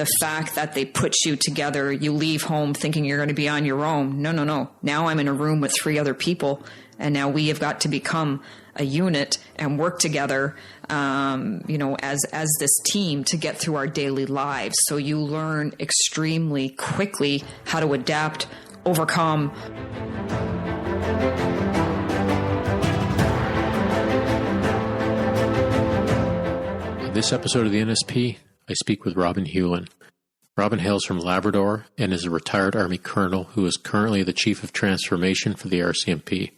the fact that they put you together, you leave home thinking you're going to be on your own. No. Now I'm in a room with 3 other people, and now we have got to become a unit and work together, as this team to get through our daily lives. So you learn extremely quickly how to adapt, overcome. In this episode of the NSP, I speak with Robyn Hulan. Robyn hails from Labrador and is a retired Army colonel who is currently the Chief of Transformation for the RCMP.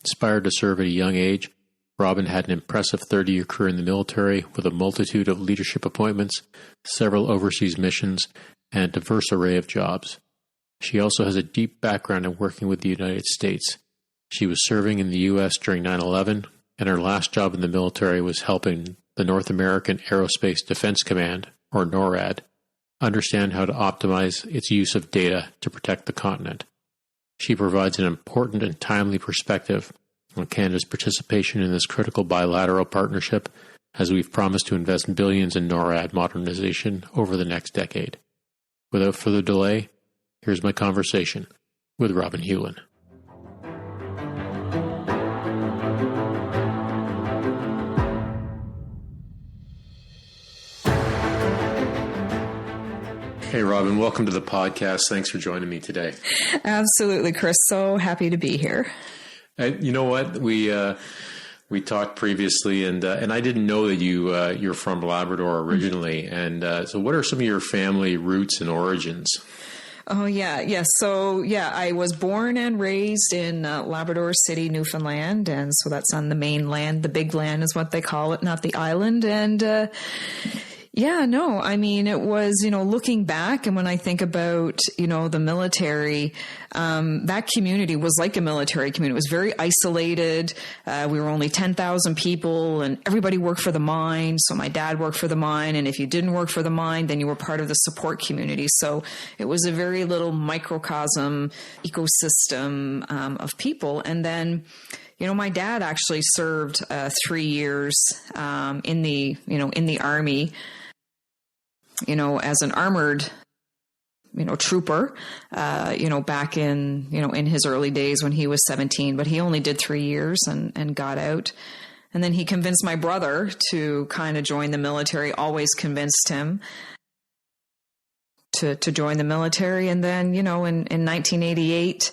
Inspired to serve at a young age, Robyn had an impressive 30-year career in the military with a multitude of leadership appointments, several overseas missions, and a diverse array of jobs. She also has a deep background in working with the United States. She was serving in the U.S. during 9/11, and her last job in the military was helping the North American Aerospace Defense Command, or NORAD, understand how to optimize its use of data to protect the continent. She provides an important and timely perspective on Canada's participation in this critical bilateral partnership, as we've promised to invest billions in NORAD modernization over the next decade. Without further delay, here's my conversation with Robyn Hulan. Hey, Robyn, welcome to the podcast. Thanks for joining me today. Absolutely, Chris. So happy to be here. You know what? We talked previously, and I didn't know that you're from Labrador originally. And so what are some of your family roots and origins? Oh, yeah. Yes. So, I was born and raised in Labrador City, Newfoundland. And so that's on the mainland. The big land is what they call it, not the island. And it was, looking back, and when I think about, the military, that community was like a military community. It was very isolated. We were only 10,000 people, and everybody worked for the mine. So my dad worked for the mine. And if you didn't work for the mine, then you were part of the support community. So it was a very little microcosm ecosystem of people. And then, my dad actually served 3 years in the Army, as an armored, trooper, back in, in his early days when he was 17, but he only did 3 years and got out. And then he convinced my brother to kind of join the military, always convinced him to join the military. And then, in 1988,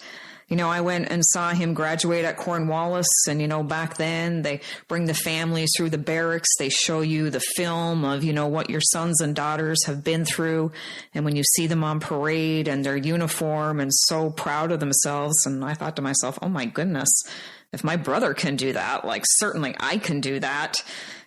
I went and saw him graduate at Cornwallis, and, back then they bring the families through the barracks. They show you the film of, what your sons and daughters have been through. And when you see them on parade and their uniform and so proud of themselves. And I thought to myself, oh my goodness, if my brother can do that, like certainly I can do that.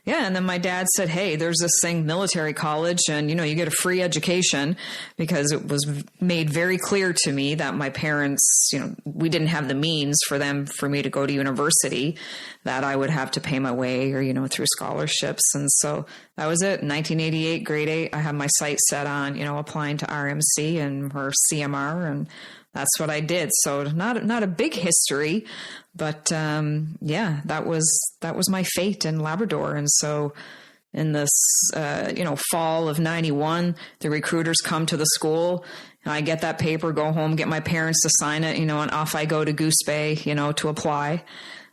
Yeah. And then my dad said, hey, there's this thing, military college, and, you get a free education, because it was made very clear to me that my parents, we didn't have the means for me to go to university, that I would have to pay my way or, through scholarships. And so that was it. 1988, grade 8, I had my sights set on, applying to RMC and or CMR, and that's what I did. So not a big history, but that was my fate in Labrador. And so in this fall of 91, the recruiters come to the school. I get that paper, go home, get my parents to sign it, and off I go to Goose Bay, to apply.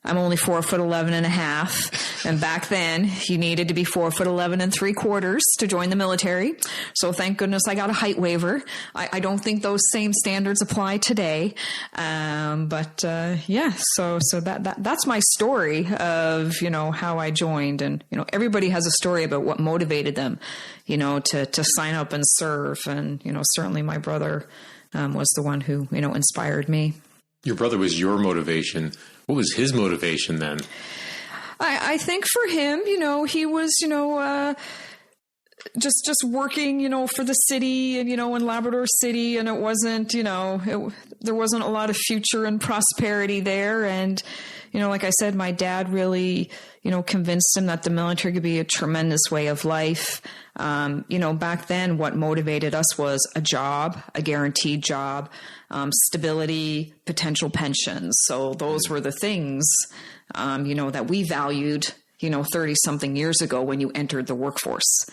I'm only 4'11.5", and back then you needed to be 4'11 3/4 to join the military. So thank goodness I got a height waiver. I don't think those same standards apply today, so that's my story of how I joined, and everybody has a story about what motivated them, to sign up and serve, and certainly my brother was the one who inspired me. Your brother was your motivation. What was his motivation then? I think for him, he was, just working, for the city and, in Labrador City. And it wasn't, there wasn't a lot of future and prosperity there. And, like I said, my dad really, convinced him that the military could be a tremendous way of life. Back then what motivated us was a job, a guaranteed job, stability, potential pensions. So those were the things, that we valued, 30 something years ago when you entered the workforce.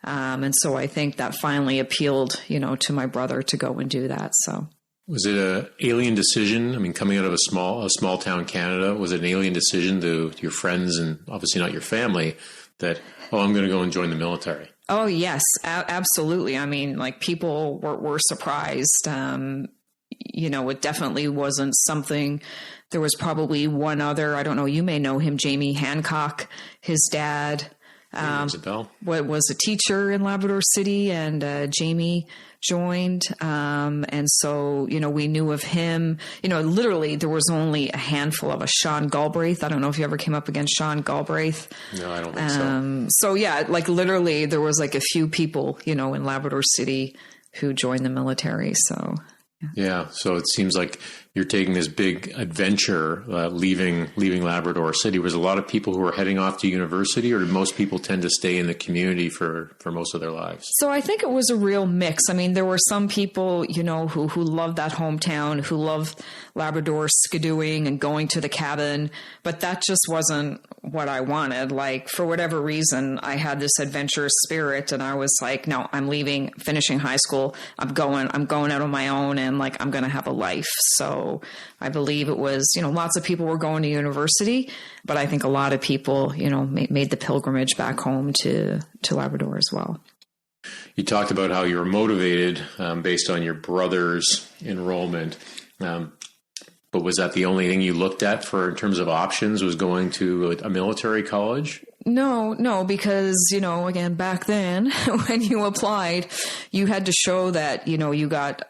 And so I think that finally appealed, to my brother to go and do that. So. Was it an alien decision? I mean, coming out of a small town Canada, was it an alien decision to your friends and obviously not your family that, I'm going to go and join the military? Oh, yes, absolutely. I mean, like people were surprised. It definitely wasn't something. There was probably one other, I don't know, you may know him, Jamie Hancock, his dad. Was a teacher in Labrador City, and Jamie joined. And so, we knew of him. Literally there was only a handful of us. Sean Galbraith. I don't know if you ever came up against Sean Galbraith. No, I don't think so. So yeah, like literally there was like a few people, in Labrador City who joined the military. So. Yeah. So it seems like you're taking this big adventure, leaving Labrador City. Was a lot of people who were heading off to university, or did most people tend to stay in the community for most of their lives? So I think it was a real mix. I mean, there were some people, who loved that hometown, who loved Labrador skidooing and going to the cabin, but that just wasn't what I wanted. Like for whatever reason, I had this adventurous spirit, and I was like, no, I'm leaving, finishing high school. I'm going out on my own, and like, I'm going to have a life. So I believe it was, lots of people were going to university, but I think a lot of people, made the pilgrimage back home to Labrador as well. You talked about how you were motivated based on your brother's enrollment. But was that the only thing you looked at in terms of options, was going to a military college? No, because, again, back then when you applied, you had to show that, you got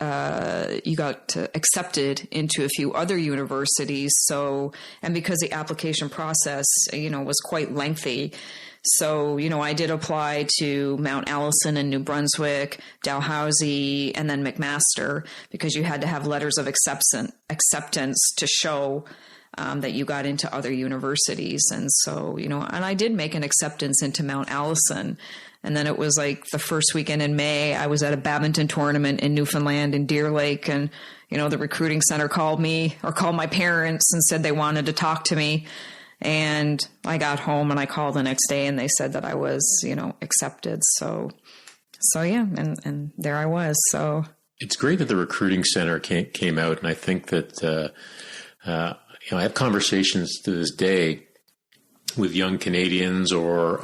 accepted into a few other universities. So, and because the application process, was quite lengthy. So, I did apply to Mount Allison in New Brunswick, Dalhousie, and then McMaster, because you had to have letters of acceptance to show that you got into other universities. And so, and I did make an acceptance into Mount Allison. And then it was like the first weekend in May, I was at a badminton tournament in Newfoundland in Deer Lake. And, the recruiting center called my parents and said they wanted to talk to me. And I got home and I called the next day and they said that I was, accepted. So yeah. And there I was. So it's great that the recruiting center came out. And I think that, I have conversations to this day with young Canadians or,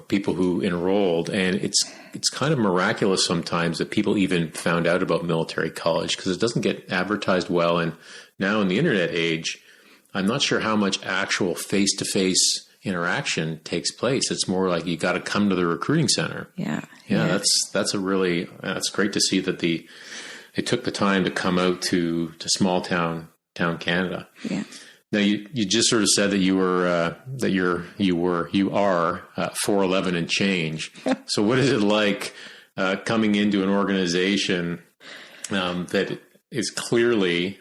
people who enrolled, and it's kind of miraculous sometimes that people even found out about military college, because it doesn't get advertised well. And now in the internet age, I'm not sure how much actual face-to-face interaction takes place. It's more like you got to come to the recruiting center. Yeah. That's great to see that they took the time to come out to small town Canada. Yeah. Now you just sort of said that you are 4'11" and change. So what is it like coming into an organization that was clearly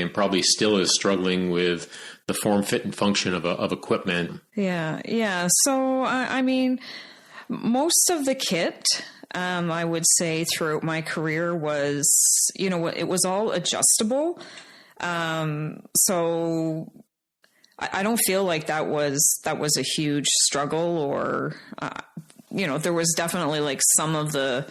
and probably still is struggling with the form, fit, and function of equipment? Yeah. So I mean, most of the kit, I would say throughout my career was, it was all adjustable. So I don't feel like that was a huge struggle, or, there was definitely like some of the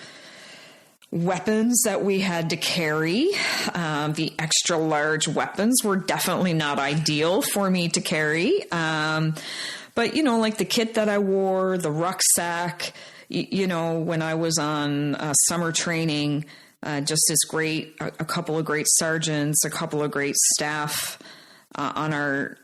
weapons that we had to carry. The extra large weapons were definitely not ideal for me to carry. But, like the kit that I wore, the rucksack, when I was on summer training, just as great, a couple of great sergeants, a couple of great staff on our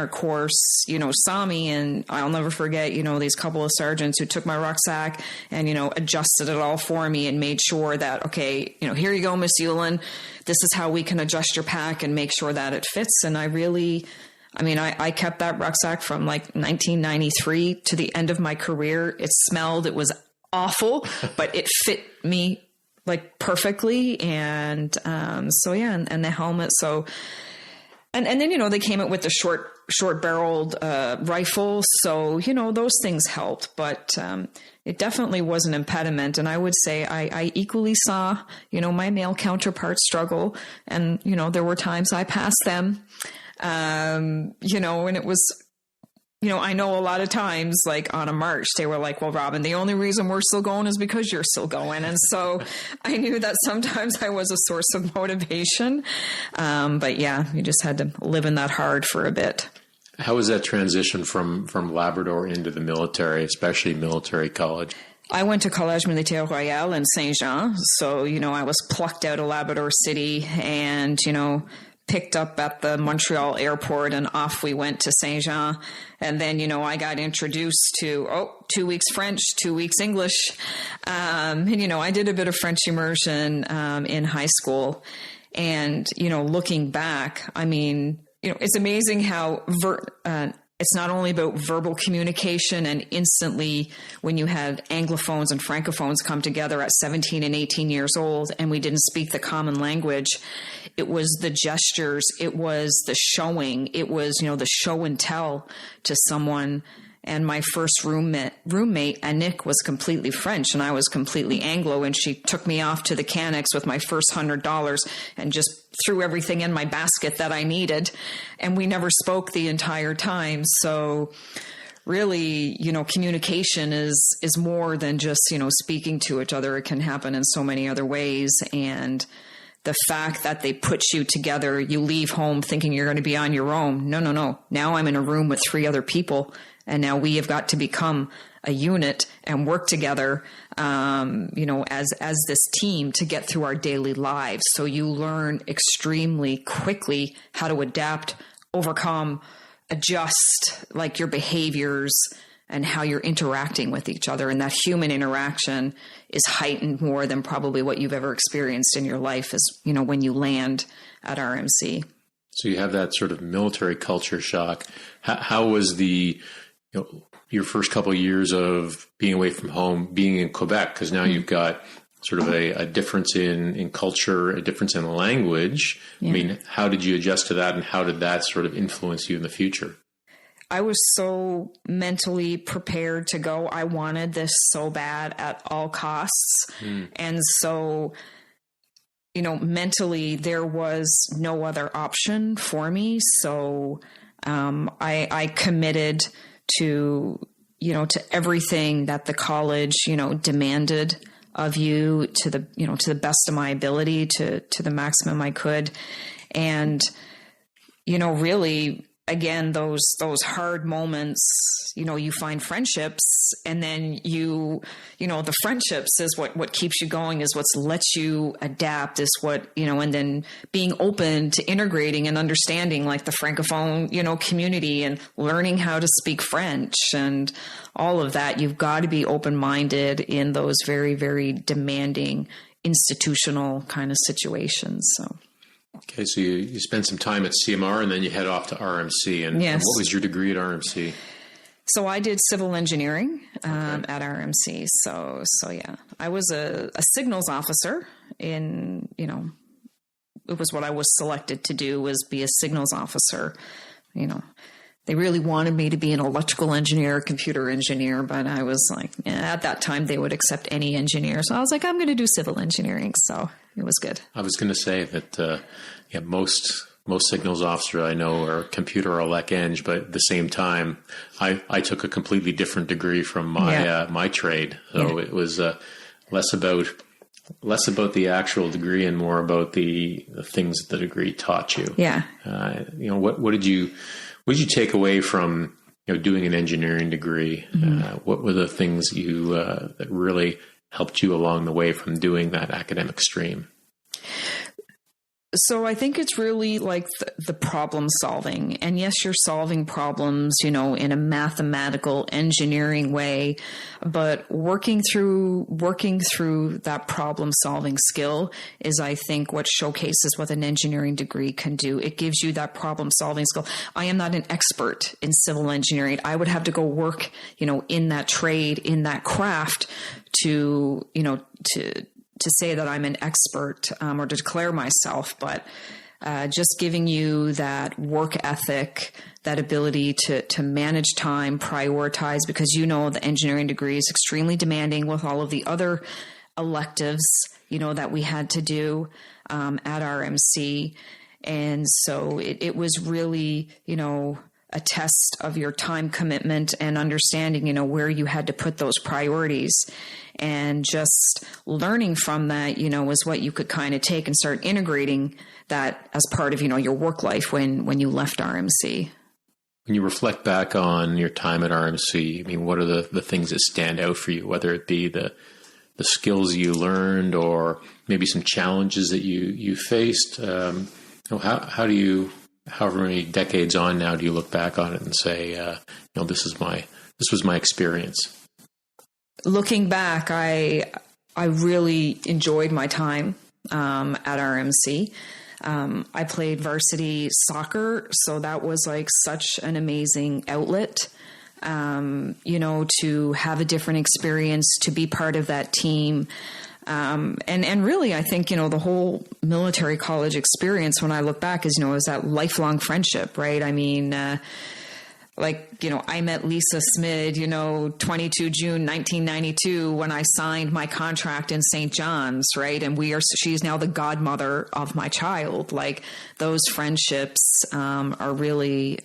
course, saw me, and I'll never forget, these couple of sergeants who took my rucksack and, adjusted it all for me and made sure that, okay, here you go, Miss Hulan, this is how we can adjust your pack and make sure that it fits. And I kept that rucksack from like 1993 to the end of my career. It smelled, it was awful, but it fit me like perfectly. And, and the helmet. So, and then, they came out with the short barreled, rifle. So, those things helped, but, it definitely was an impediment. And I would say I equally saw, my male counterparts struggle, and, there were times I passed them, and it was, I know a lot of times, like on a march, they were like, well, Robyn, the only reason we're still going is because you're still going. And so I knew that sometimes I was a source of motivation. But yeah, you just had to live in that hard for a bit. How was that transition from Labrador into the military, especially military college? I went to Collège Militaire Royal in Saint-Jean. So, I was plucked out of Labrador City and, picked up at the Montreal airport, and off we went to Saint-Jean. And then, I got introduced to, 2 weeks French, 2 weeks English. And, I did a bit of French immersion in high school. And, looking back, I mean, it's amazing how it's not only about verbal communication, and instantly when you had Anglophones and Francophones come together at 17 and 18 years old and we didn't speak the common language, it was the gestures, it was the showing, it was, the show and tell to someone. And my first roommate, Annick, was completely French and I was completely Anglo. And she took me off to the Canucks with my first $100 and just threw everything in my basket that I needed. And we never spoke the entire time. So really, communication is more than just, speaking to each other. It can happen in so many other ways. And the fact that they put you together, you leave home thinking you're going to be on your own. No. Now I'm in a room with 3 other people. And now we have got to become a unit and work together, as this team to get through our daily lives. So you learn extremely quickly how to adapt, overcome, adjust, like your behaviors and how you're interacting with each other. And that human interaction is heightened more than probably what you've ever experienced in your life as, when you land at RMC. So you have that sort of military culture shock. How was your first couple of years of being away from home, being in Quebec? Because now you've got sort of a difference in culture, a difference in language. Yeah. I mean, how did you adjust to that, and how did that sort of influence you in the future? I was so mentally prepared to go. I wanted this so bad at all costs. And so, mentally there was no other option for me. So I committed to everything that the college, demanded of you to the best of my ability, to the maximum I could. And, really, again, those hard moments, you find friendships, and then the friendships is what keeps you going, is what's lets you adapt, is what, and then being open to integrating and understanding like the Francophone, community, and learning how to speak French and all of that. You've got to be open-minded in those very, very demanding institutional kind of situations. So. Okay, so you spent some time at CMR and then you head off to RMC. And, yes. And what was your degree at RMC? So I did civil engineering at RMC. So yeah, I was a signals officer in, it was what I was selected to do, was be a signals officer. They really wanted me to be an electrical engineer, computer engineer, but I was like, at that time they would accept any engineer. So I was like, I'm going to do civil engineering. So it was good. I was going to say that, most signals officers I know are computer or elec eng, but at the same time, I took a completely different degree from my trade. So it was less about the actual degree and more about the things that the degree taught you. Yeah. What did you take away from doing an engineering degree? What were the things that really helped you along the way from doing that academic stream? So I think it's really like the problem solving. And yes, you're solving problems, in a mathematical engineering way, but working through that problem solving skill is, I think, what showcases what an engineering degree can do. It gives you that problem solving skill. I am not an expert in civil engineering. I would have to go work, in that trade, in that craft to say that I'm an expert or to declare myself, but just giving you that work ethic, that ability to manage time, prioritize, because the engineering degree is extremely demanding with all of the other electives, that we had to do at RMC. And so it was really, a test of your time commitment and understanding, where you had to put those priorities, and just learning from that, is what you could kind of take and start integrating that as part of, your work life when you left RMC. When you reflect back on your time at RMC, I mean, what are the things that stand out for you, whether it be the skills you learned or maybe some challenges that you faced? How do you, however many decades on now, do you look back on it and say, this was my experience? Looking back, I really enjoyed my time at RMC. I played varsity soccer, so that was like such an amazing outlet, to have a different experience, to be part of that team. And really, I think, the whole military college experience, when I look back, is that lifelong friendship, right? I mean, I met Lisa Smid, 22 June 1992, when I signed my contract in St. John's, right? And she's now the godmother of my child. Like, those friendships are really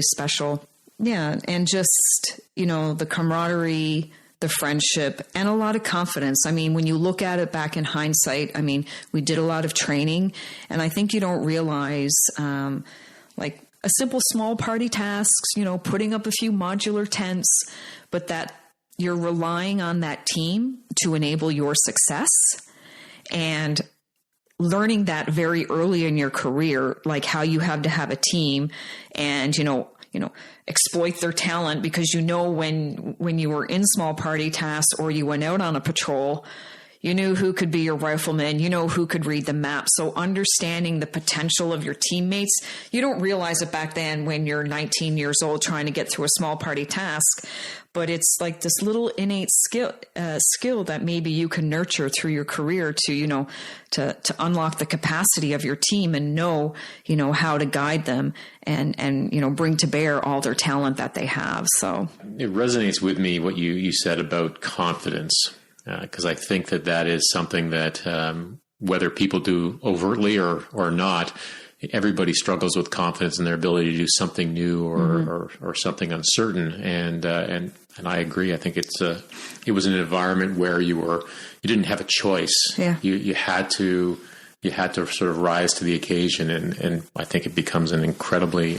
special. Yeah. And just, the camaraderie, the friendship, and a lot of confidence. I mean, when you look at it back in hindsight, I mean, we did a lot of training, and I think you don't realize, a simple small party tasks, putting up a few modular tents, but that you're relying on that team to enable your success, and learning that very early in your career, like how you have to have a team and, exploit their talent, because when you were in small party tasks or you went out on a patrol, you knew who could be your rifleman, who could read the map. So understanding the potential of your teammates, you don't realize it back then when you're 19 years old trying to get through a small party task, but it's like this little innate skill that maybe you can nurture through your career to unlock the capacity of your team and know how to guide them and bring to bear all their talent that they have. So it resonates with me what you said about confidence. Because I think that is something that whether people do overtly or not, everybody struggles with confidence in their ability to do something new or something uncertain. And I agree. I think it was an environment where you didn't have a choice. Yeah. You had to sort of rise to the occasion, and I think it becomes an incredibly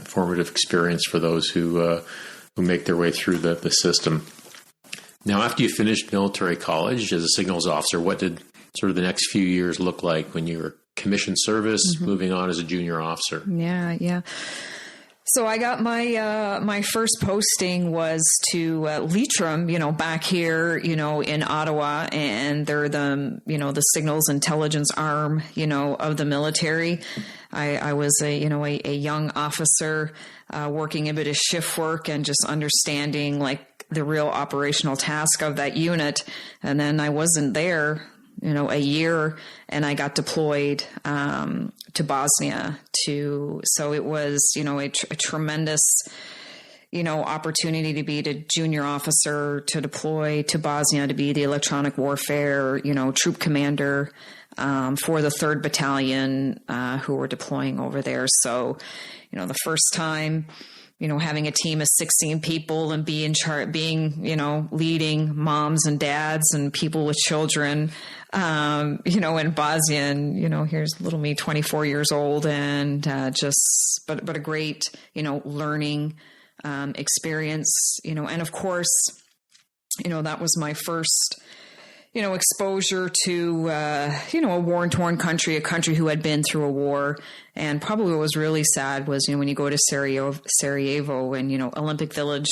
formative experience for those who make their way through the system. Now, after you finished military college as a signals officer, what did sort of the next few years look like when you were commissioned service, moving on as a junior officer? Yeah. So I got my first posting was to Leitrim, back here, in Ottawa, and they're the signals intelligence arm, of the military. I was a young officer working a bit of shift work and just understanding the real operational task of that unit. And then I wasn't there, a year, and I got deployed to Bosnia so it was, a tremendous, opportunity to be the junior officer, to deploy to Bosnia, to be the electronic warfare, troop commander for the 3rd Battalion who were deploying over there. So, the first time, having a team of 16 people and being, leading moms and dads and people with children, in Bosnia, and, here's little me, 24 years old, and but a great, learning experience, and of course, that was my first, exposure to, a war-torn country, a country who had been through a war. And probably what was really sad was, when you go to Sarajevo and, Olympic Village,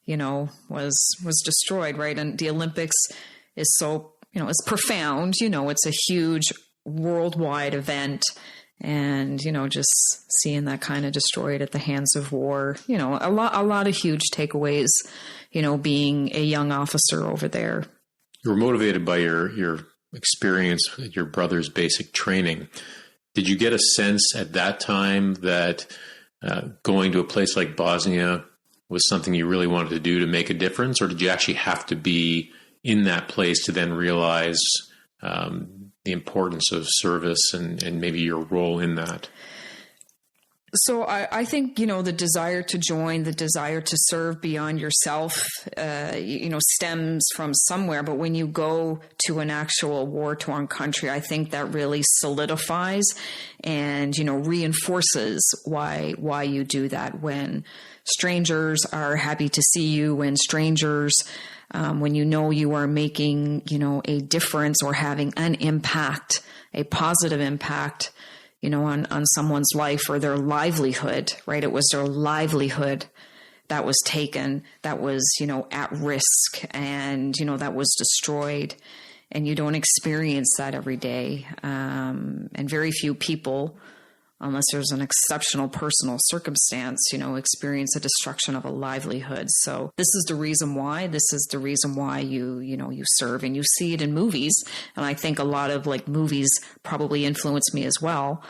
was destroyed, right? And the Olympics is so, it's profound, it's a huge worldwide event. And, just seeing that kind of destroyed at the hands of war, a lot of huge takeaways, being a young officer over there. You were motivated by your experience with your brother's basic training. Did you get a sense at that time that going to a place like Bosnia was something you really wanted to do to make a difference, or did you actually have to be in that place to then realize the importance of service and maybe your role in that? So I think, the desire to join, the desire to serve beyond yourself, stems from somewhere. But when you go to an actual war-torn country, I think that really solidifies and, reinforces why you do that. When strangers are happy to see you, when strangers, when you are making, a difference or having an impact, a positive impact, on someone's life or their livelihood, right? It was their livelihood that was taken, that was, at risk and, that was destroyed. And you don't experience that every day. And very few people, unless there's an exceptional personal circumstance, experience the destruction of a livelihood. So this is the reason why you serve, and you see it in movies. And I think a lot of movies probably influence me as well.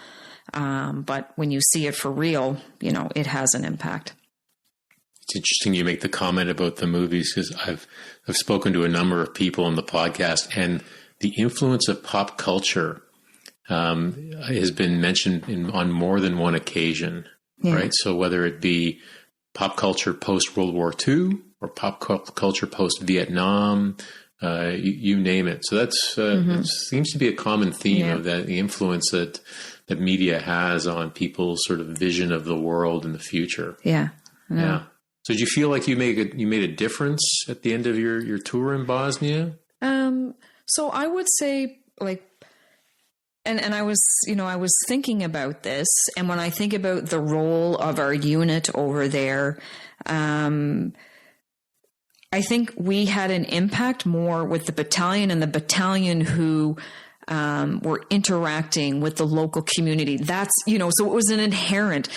But when you see it for real, it has an impact. It's interesting you make the comment about the movies, because I've spoken to a number of people on the podcast, and the influence of pop culture has been mentioned on more than one occasion, right? So whether it be pop culture post World War II or pop culture post Vietnam, you name it. So that's it seems to be a common theme of that, the influence that media has on people's sort of vision of the world in the future. Yeah. Yeah. So did you feel like you made a difference at the end of your tour in Bosnia? So I would say and I was thinking about this, and when I think about the role of our unit over there, I think we had an impact more with the battalion and the battalion who were interacting with the local community. That's, so it was an inherent.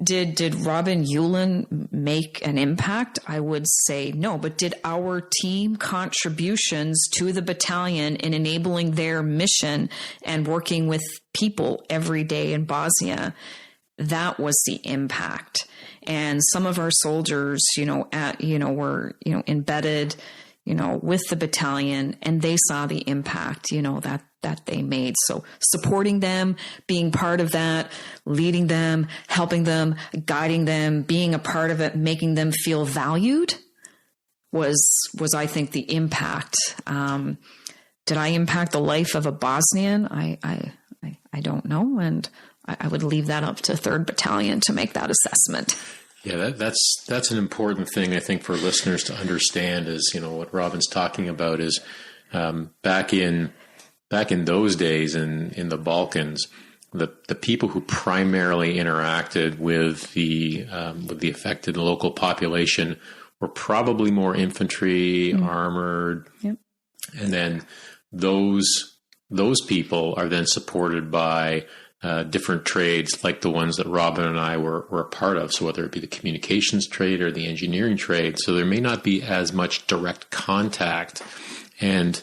Did Robyn Hulan make an impact? I would say no, but did our team contributions to the battalion in enabling their mission and working with people every day in Bosnia? That was the impact. And some of our soldiers, were, embedded, with the battalion, and they saw the impact, that they made. So supporting them, being part of that, leading them, helping them, guiding them, being a part of it, making them feel valued was I think the impact. Did I impact the life of a Bosnian? I don't know. And I would leave that up to 3rd Battalion to make that assessment. Yeah, that's an important thing, I think, for listeners to understand is, what Robyn's talking about is back in those days in the Balkans, the people who primarily interacted with the affected local population were probably more infantry, armored, and then those people are then supported by different trades like the ones that Robyn and I were a part of. So whether it be the communications trade or the engineering trade, so there may not be as much direct contact, and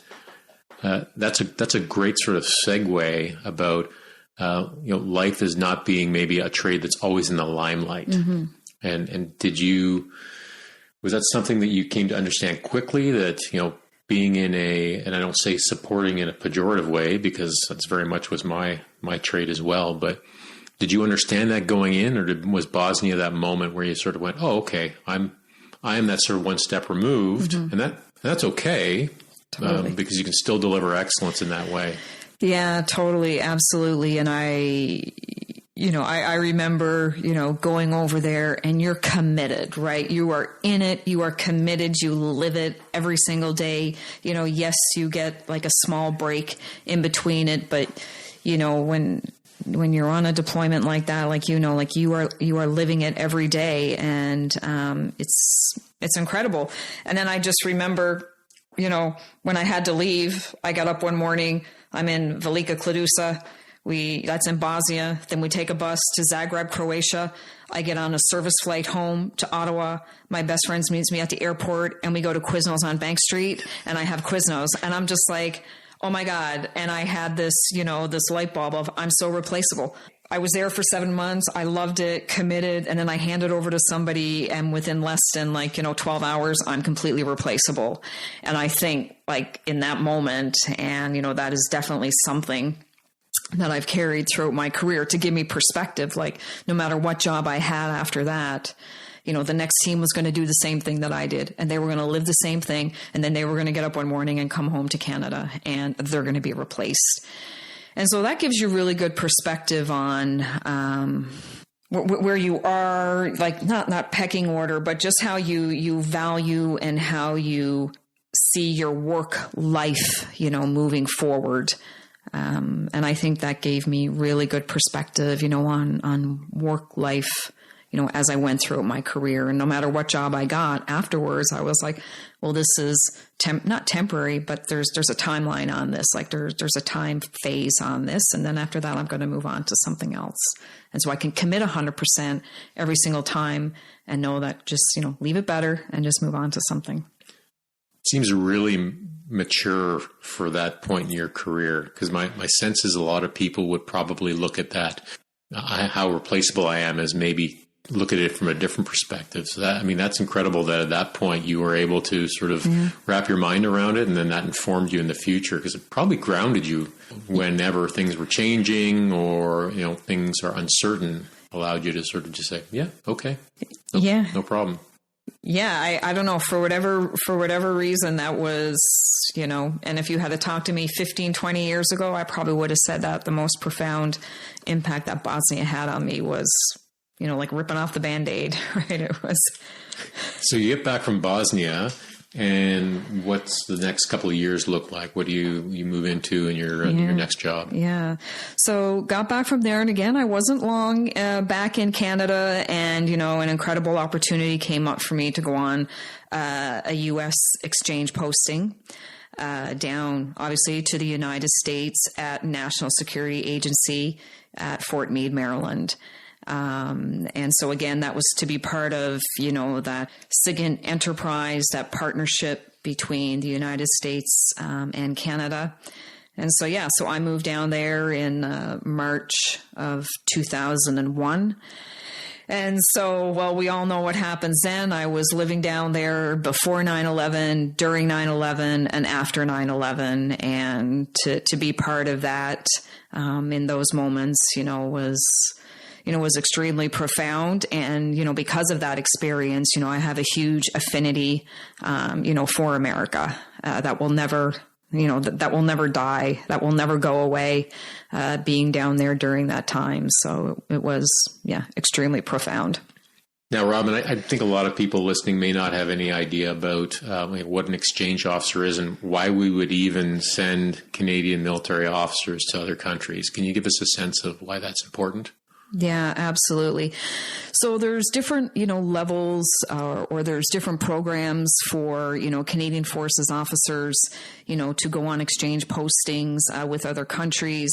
that's a great sort of segue about life as not being maybe a trade that's always in the limelight. And was that something that you came to understand quickly, that being in and I don't say supporting in a pejorative way, because that's very much was my trade as well, but did you understand that going in, or was Bosnia that moment where you sort of went, oh, okay, I am that sort of one step removed, and that's okay. Totally. Because you can still deliver excellence in that way. Yeah, totally. Absolutely. And I remember, going over there, and you're committed, right? You are in it. You are committed. You live it every single day. Yes, you get like a small break in between it, but when you're on a deployment like that, you are living it every day, and it's incredible. And then I just remember, when I had to leave, I got up one morning. I'm in Velika Kladusa. That's in Bosnia. Then we take a bus to Zagreb, Croatia. I get on a service flight home to Ottawa. My best friend meets me at the airport, and we go to Quiznos on Bank Street, and I have Quiznos, and I'm just like, oh my God. And I had this, this light bulb of, I'm so replaceable. I was there for 7 months. I loved it, committed. And then I handed over to somebody, and within less than 12 hours, I'm completely replaceable. And I think in that moment, and, that is definitely something that I've carried throughout my career to give me perspective. Like, no matter what job I had after that, the next team was going to do the same thing that I did, and they were going to live the same thing. And then they were going to get up one morning and come home to Canada, and they're going to be replaced. And so that gives you really good perspective on, where you are, like not pecking order, but just how you value and how you see your work life, moving forward. And I think that gave me really good perspective, on work life, as I went through my career. And no matter what job I got afterwards, I was like, well, this is not temporary, but there's a timeline on this. Like there's a time phase on this. And then after that, I'm going to move on to something else. And so I can commit 100% every single time and know that just, leave it better and just move on to something. It seems really mature for that point in your career, because my sense is a lot of people would probably look at that, how replaceable I am, as maybe look at it from a different perspective. So that's incredible that at that point you were able to sort of wrap your mind around it, and then that informed you in the future, because it probably grounded you whenever things were changing or, things are uncertain, allowed you to sort of just say, yeah, okay. No problem. Yeah, I don't know, for whatever reason that was, and if you had to talk to me 15, 20 years ago, I probably would have said that the most profound impact that Bosnia had on me was, like ripping off the Band-Aid, right? It was. So you get back from Bosnia, and what's the next couple of years look like? What do you move into in your next job? Yeah. So got back from there. And again, I wasn't long back in Canada, and, an incredible opportunity came up for me to go on a U.S. exchange posting down, obviously, to the United States at National Security Agency at Fort Meade, Maryland. And so again, that was to be part of, that SIGINT enterprise, that partnership between the United States and Canada. And so, so I moved down there in March of 2001. And so, well, we all know what happens then. I was living down there before 9/11, during 9/11, and after 9/11. And to be part of that in those moments, was extremely profound. And, because of that experience, I have a huge affinity, for America, that will never, that will never die, that will never go away, being down there during that time. So it was, extremely profound. Now, Robyn, I think a lot of people listening may not have any idea about what an exchange officer is and why we would even send Canadian military officers to other countries. Can you give us a sense of why that's important? Yeah, absolutely. So there's different, levels or there's different programs for, Canadian Forces officers, to go on exchange postings with other countries.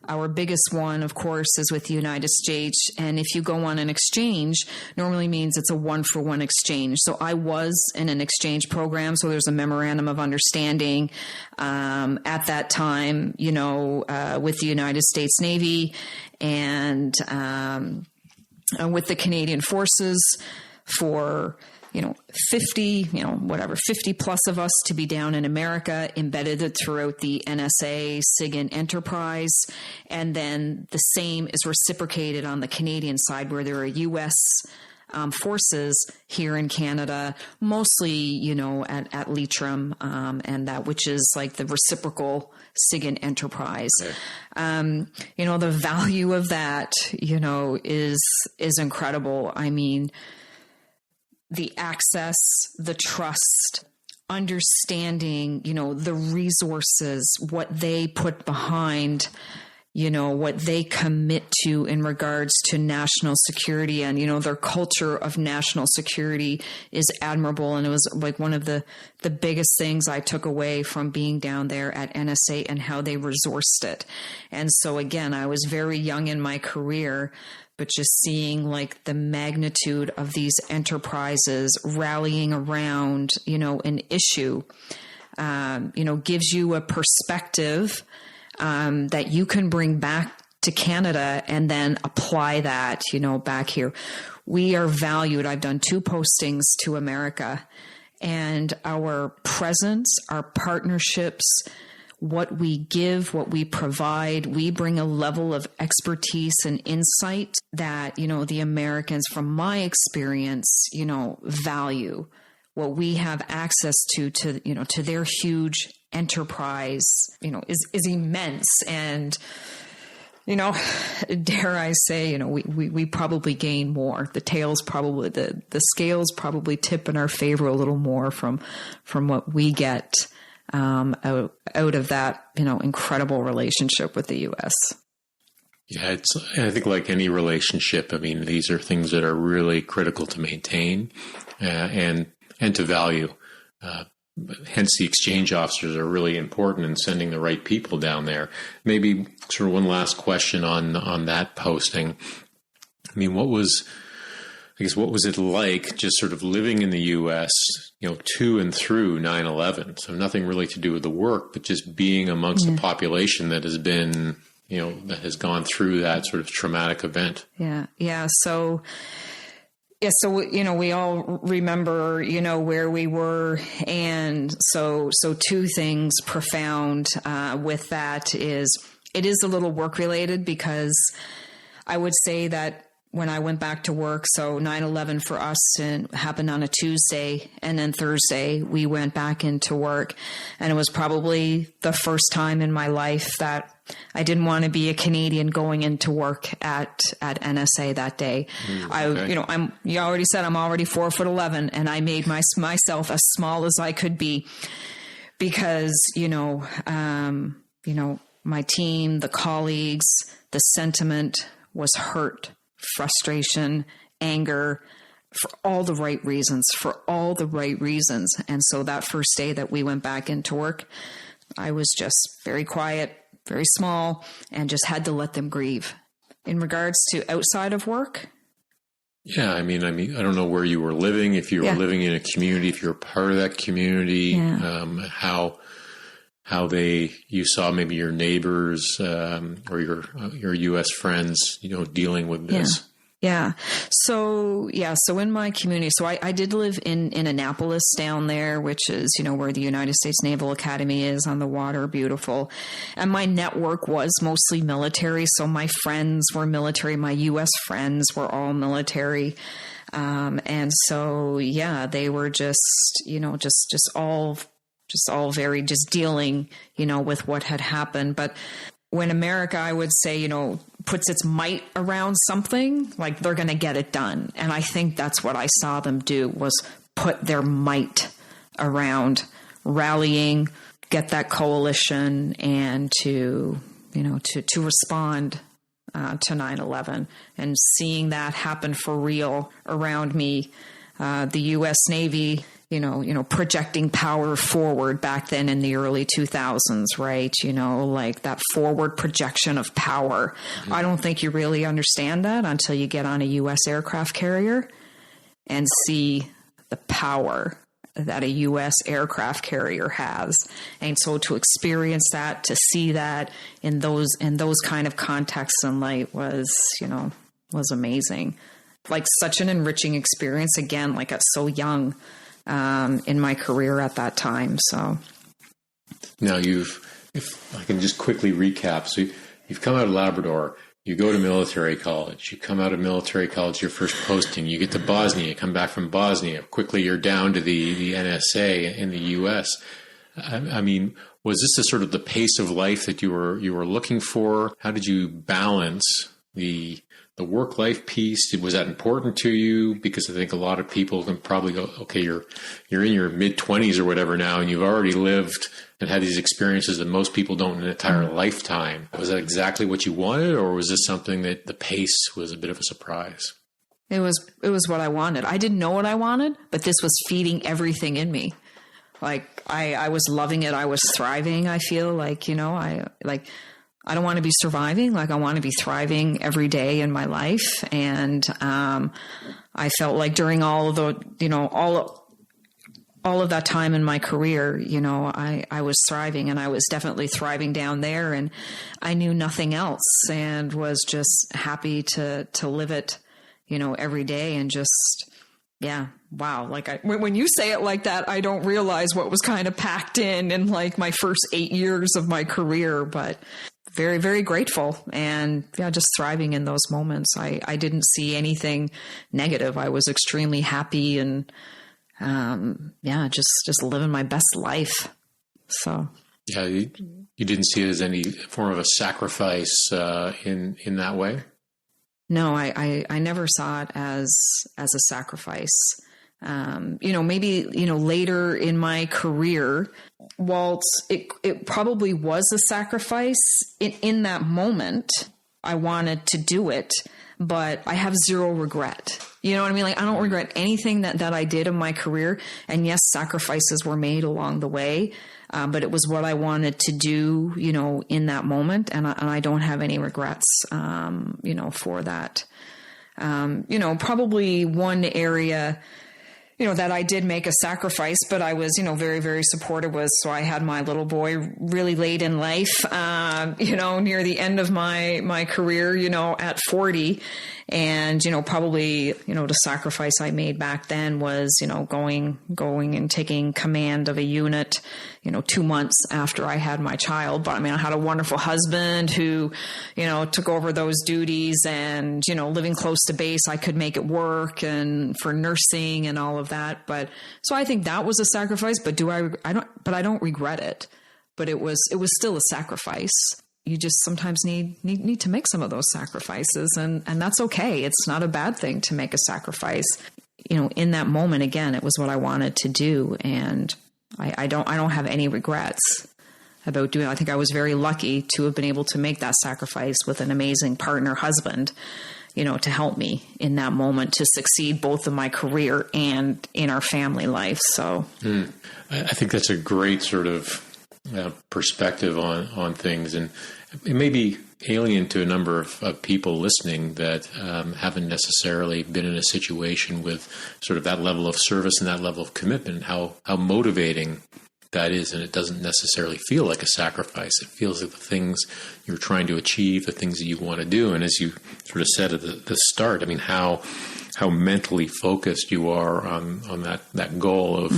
Our biggest one, of course, is with the United States. And if you go on an exchange, normally means it's a 1-for-1 exchange. So I was in an exchange program. So there's a memorandum of understanding at that time, with the United States Navy and with the Canadian Forces for 50 plus of us to be down in America, embedded throughout the NSA SIGINT enterprise. And then the same is reciprocated on the Canadian side, where there are U.S. forces here in Canada, mostly, at Leitrim, and that, which is like the reciprocal SIGINT enterprise. Okay. The value of that, is incredible. I mean, the access, the trust, understanding, the resources, what they put behind, what they commit to in regards to national security, and, their culture of national security is admirable. And it was like one of the biggest things I took away from being down there at NSA and how they resourced it. And so again, I was very young in my career, but just seeing like the magnitude of these enterprises rallying around, an issue, gives you a perspective that you can bring back to Canada and then apply that, back here. We are valued. I've done 2 postings to America, and our presence, our partnerships what we give, what we provide, we bring a level of expertise and insight that, the Americans, from my experience, value. What we have access to their huge enterprise, is immense. And, dare I say, we probably gain more. The scales probably tip in our favor a little more from what we get out of that, incredible relationship with the U.S. Yeah, I think like any relationship, these are things that are really critical to maintain and to value. Hence, the exchange officers are really important in sending the right people down there. Maybe sort of one last question on that posting. What was it like just sort of living in the U.S., to and through 9/11? So nothing really to do with the work, but just being amongst the population that has been, that has gone through that sort of traumatic event. Yeah. So we all remember, where we were. And so two things profound with that is it is a little work related, because I would say that when I went back to work, so 9/11 for us happened on a Tuesday, and then Thursday we went back into work. And it was probably the first time in my life that I didn't want to be a Canadian going into work at NSA that day. Okay. You already said I'm already 4'11", and I made myself as small as I could be, because, my team, the colleagues, the sentiment was hurt, frustration, anger, for all the right reasons. And so that first day that we went back into work, I was just very quiet, very small, and just had to let them grieve. In regards to outside of work? Yeah, I don't know where you were living, if you were living in a community, if you were part of that community, how you saw maybe your neighbors or your U.S. friends, dealing with this. Yeah. So in my community, so I did live in Annapolis down there, which is, where the United States Naval Academy is on the water, beautiful. And my network was mostly military. So my friends were military. My U.S. friends were all military. And so, they were just all very just dealing, with what had happened. But when America, I would say, puts its might around something, like they're going to get it done. And I think that's what I saw them do, was put their might around rallying, get that coalition, and to respond to 9/11, and seeing that happen for real around me. The U.S. Navy, projecting power forward back then in the early 2000s, right? Like that forward projection of power. Mm-hmm. I don't think you really understand that until you get on a U.S. aircraft carrier and see the power that a U.S. aircraft carrier has. And so to experience that, to see that in those kind of contexts and light was amazing. Like such an enriching experience, again, like at so young in my career at that time. So now if I can just quickly recap. So you've come out of Labrador, you go to military college, you come out of military college, your first posting, you get to Bosnia, you come back from Bosnia, quickly you're down to the NSA in the U.S. Was this the sort of the pace of life that you were looking for? How did you balance the work-life piece? Was that important to you? Because I think a lot of people can probably go, okay, you're in your mid-20s or whatever now, and you've already lived and had these experiences that most people don't in an entire lifetime. Was that exactly what you wanted, or was this something that the pace was a bit of a surprise? It was what I wanted. I didn't know what I wanted, but this was feeding everything in me. Like I was loving it. I was thriving. I feel like, I don't want to be surviving. Like I want to be thriving every day in my life. And, I felt like during all of the, all of that time in my career, I was thriving, and I was definitely thriving down there, and I knew nothing else, and was just happy to live it, every day, and just Yeah. Wow. Like when you say it like that, I don't realize what was kind of packed in like my first 8 years of my career, but very, very grateful and yeah, just thriving in those moments. I didn't see anything negative. I was extremely happy and, just living my best life. So. Yeah. You didn't see it as any form of a sacrifice, in that way? No, I never saw it as a sacrifice. Maybe, later in my career, whilst it probably was a sacrifice in that moment, I wanted to do it, but I have zero regret. You know what I mean? Like, I don't regret anything that I did in my career. And yes, sacrifices were made along the way. But it was what I wanted to do, in that moment. And I don't have any regrets, for that. Probably one area, that I did make a sacrifice, but I was, very, very supportive was, so I had my little boy really late in life, near the end of my career, at 40. And, probably, the sacrifice I made back then was, going and taking command of a unit, 2 months after I had my child. But I mean, I had a wonderful husband who, took over those duties and, living close to base, I could make it work and for nursing and all of that. But so I think that was a sacrifice, but I don't regret it, but it was still a sacrifice. You just sometimes need to make some of those sacrifices and that's okay. It's not a bad thing to make a sacrifice. In that moment, again, it was what I wanted to do. And I don't have any regrets about doing it. I think I was very lucky to have been able to make that sacrifice with an amazing partner, husband, to help me in that moment to succeed both in my career and in our family life. So I think that's a great sort of perspective on things, and it may be alien to a number of people listening that haven't necessarily been in a situation with sort of that level of service and that level of commitment, how motivating that is. And it doesn't necessarily feel like a sacrifice. It feels like the things you're trying to achieve, the things that you want to do. And as you sort of said at the start, I mean, how mentally focused you are on that goal of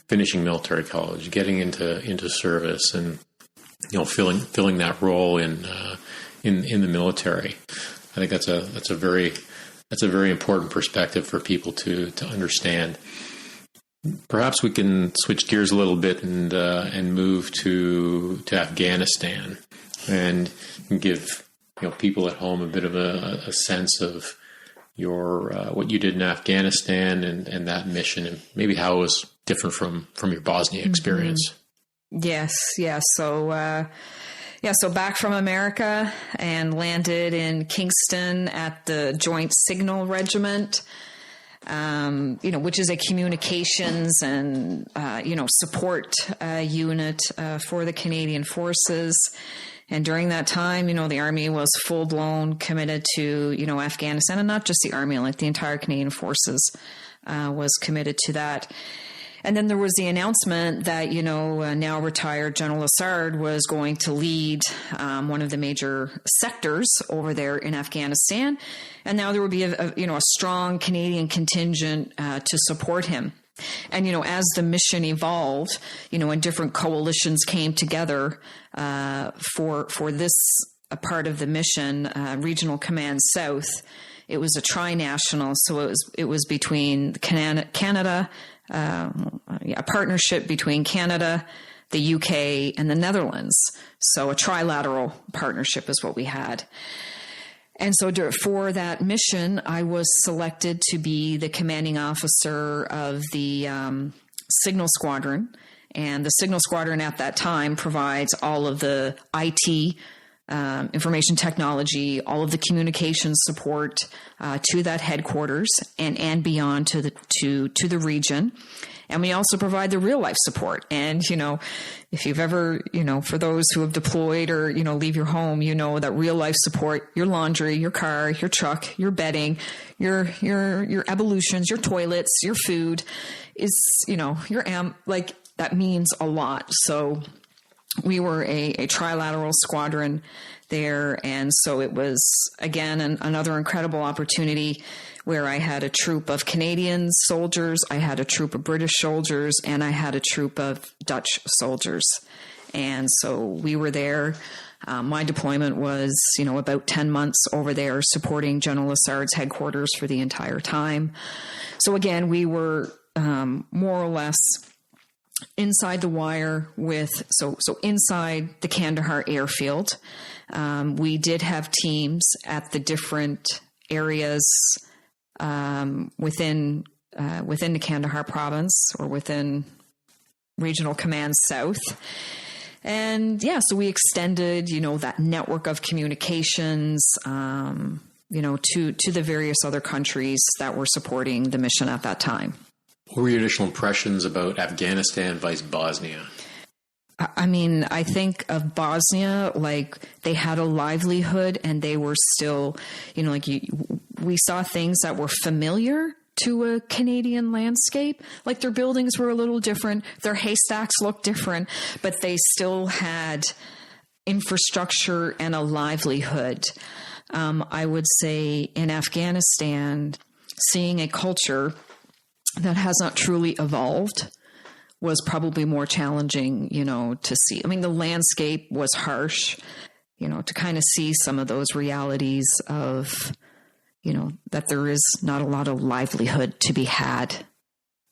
finishing military college, getting into service, and filling that role in the military. I think that's a very important perspective for people to understand. Perhaps we can switch gears a little bit and move to Afghanistan and give people at home a bit of a sense of your what you did in Afghanistan and that mission, and maybe how it was different from your Bosnia experience. Yes. So back from America and landed in Kingston at the Joint Signal Regiment, which is a communications and, support unit for the Canadian Forces. And during that time, the Army was full-blown committed to, Afghanistan, and not just the Army, like the entire Canadian Forces was committed to that. And then there was the announcement that, now retired General Assad was going to lead one of the major sectors over there in Afghanistan. And now there would be a strong Canadian contingent to support him. And, as the mission evolved, and different coalitions came together for this part of the mission, Regional Command South, it was a tri-national. So it was between Canada, a partnership between Canada, the UK, and the Netherlands. So a trilateral partnership is what we had. And so for that mission, I was selected to be the commanding officer of the Signal Squadron. And the Signal Squadron at that time provides all of the IT, information technology, all of the communications support to that headquarters and beyond to the region. And we also provide the real life support. And, if you've ever, for those who have deployed or, leave your home, that real life support, your laundry, your car, your truck, your bedding, your ablutions, your toilets, your food is, that means a lot. So we were a trilateral squadron there. And so it was, again, another incredible opportunity where I had a troop of Canadian soldiers, I had a troop of British soldiers, and I had a troop of Dutch soldiers. And so we were there. My deployment was, about 10 months over there supporting General Lassard's headquarters for the entire time. So again, we were more or less inside the wire so inside the Kandahar airfield. We did have teams at the different areas within the Kandahar province or within Regional Command South. And so we extended, that network of communications, to the various other countries that were supporting the mission at that time. What were your initial impressions about Afghanistan vice Bosnia? I mean, I think of Bosnia, like they had a livelihood and they were still, we saw things that were familiar to a Canadian landscape. Like their buildings were a little different. Their haystacks looked different, but they still had infrastructure and a livelihood. I would say in Afghanistan, seeing a culture that has not truly evolved was probably more challenging, to see. I mean, the landscape was harsh, to kind of see some of those realities of, that there is not a lot of livelihood to be had,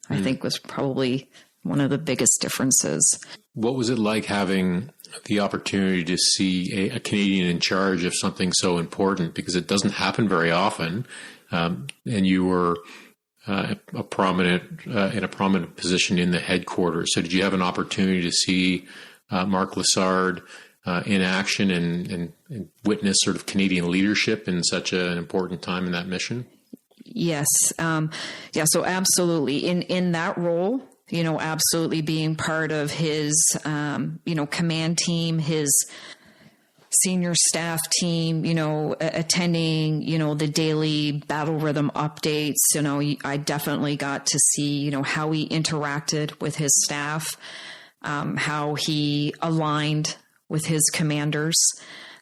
I think was probably one of the biggest differences. What was it like having the opportunity to see a Canadian in charge of something so important? Because it doesn't happen very often. And you were in a prominent position in the headquarters. So did you have an opportunity to see Mark Lassard in action and witness sort of Canadian leadership in such an important time in that mission? Yes. So absolutely. In that role, absolutely being part of his, command team, his senior staff team, attending, the daily battle rhythm updates. I definitely got to see, how he interacted with his staff, how he aligned with his commanders,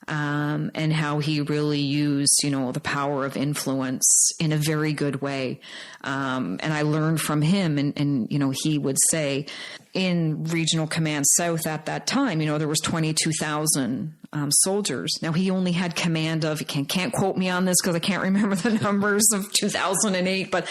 and how he really used, the power of influence in a very good way. And I learned from him and he would say in Regional Command South at that time, there was 22,000 soldiers. Now he only had command of, can't quote me on this because I can't remember the numbers of 2008, but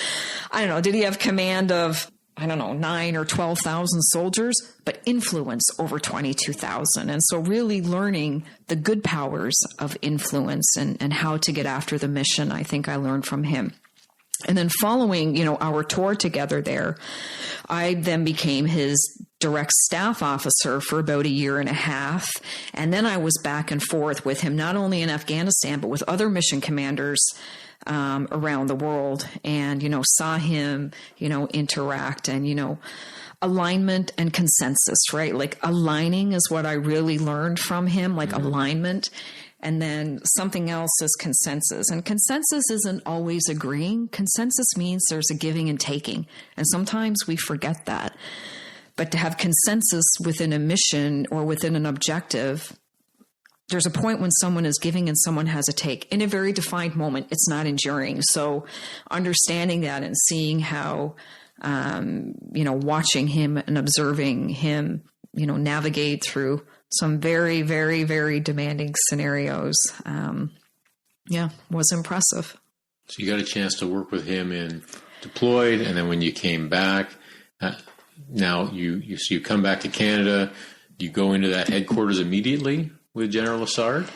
I don't know, did he have command of 9 or 12,000 soldiers, but influence over 22,000. And so really learning the good powers of influence and how to get after the mission, I think I learned from him. And then following, our tour together there, I then became his direct staff officer for about a year and a half. And then I was back and forth with him, not only in Afghanistan, but with other mission commanders around the world, and, saw him, interact and, alignment and consensus, right? Like aligning is what I really learned from him, like alignment. And then something else is consensus. And consensus isn't always agreeing. Consensus means there's a giving and taking. And sometimes we forget that. But to have consensus within a mission or within an objective, there's a point when someone is giving and someone has a take. In a very defined moment, it's not enduring. So understanding that and seeing how, watching him and observing him, navigate through some very, very, very demanding scenarios, was impressive. So you got a chance to work with him in deployed, and then when you came back, now you come back to Canada, you go into that headquarters immediately with General Lassard?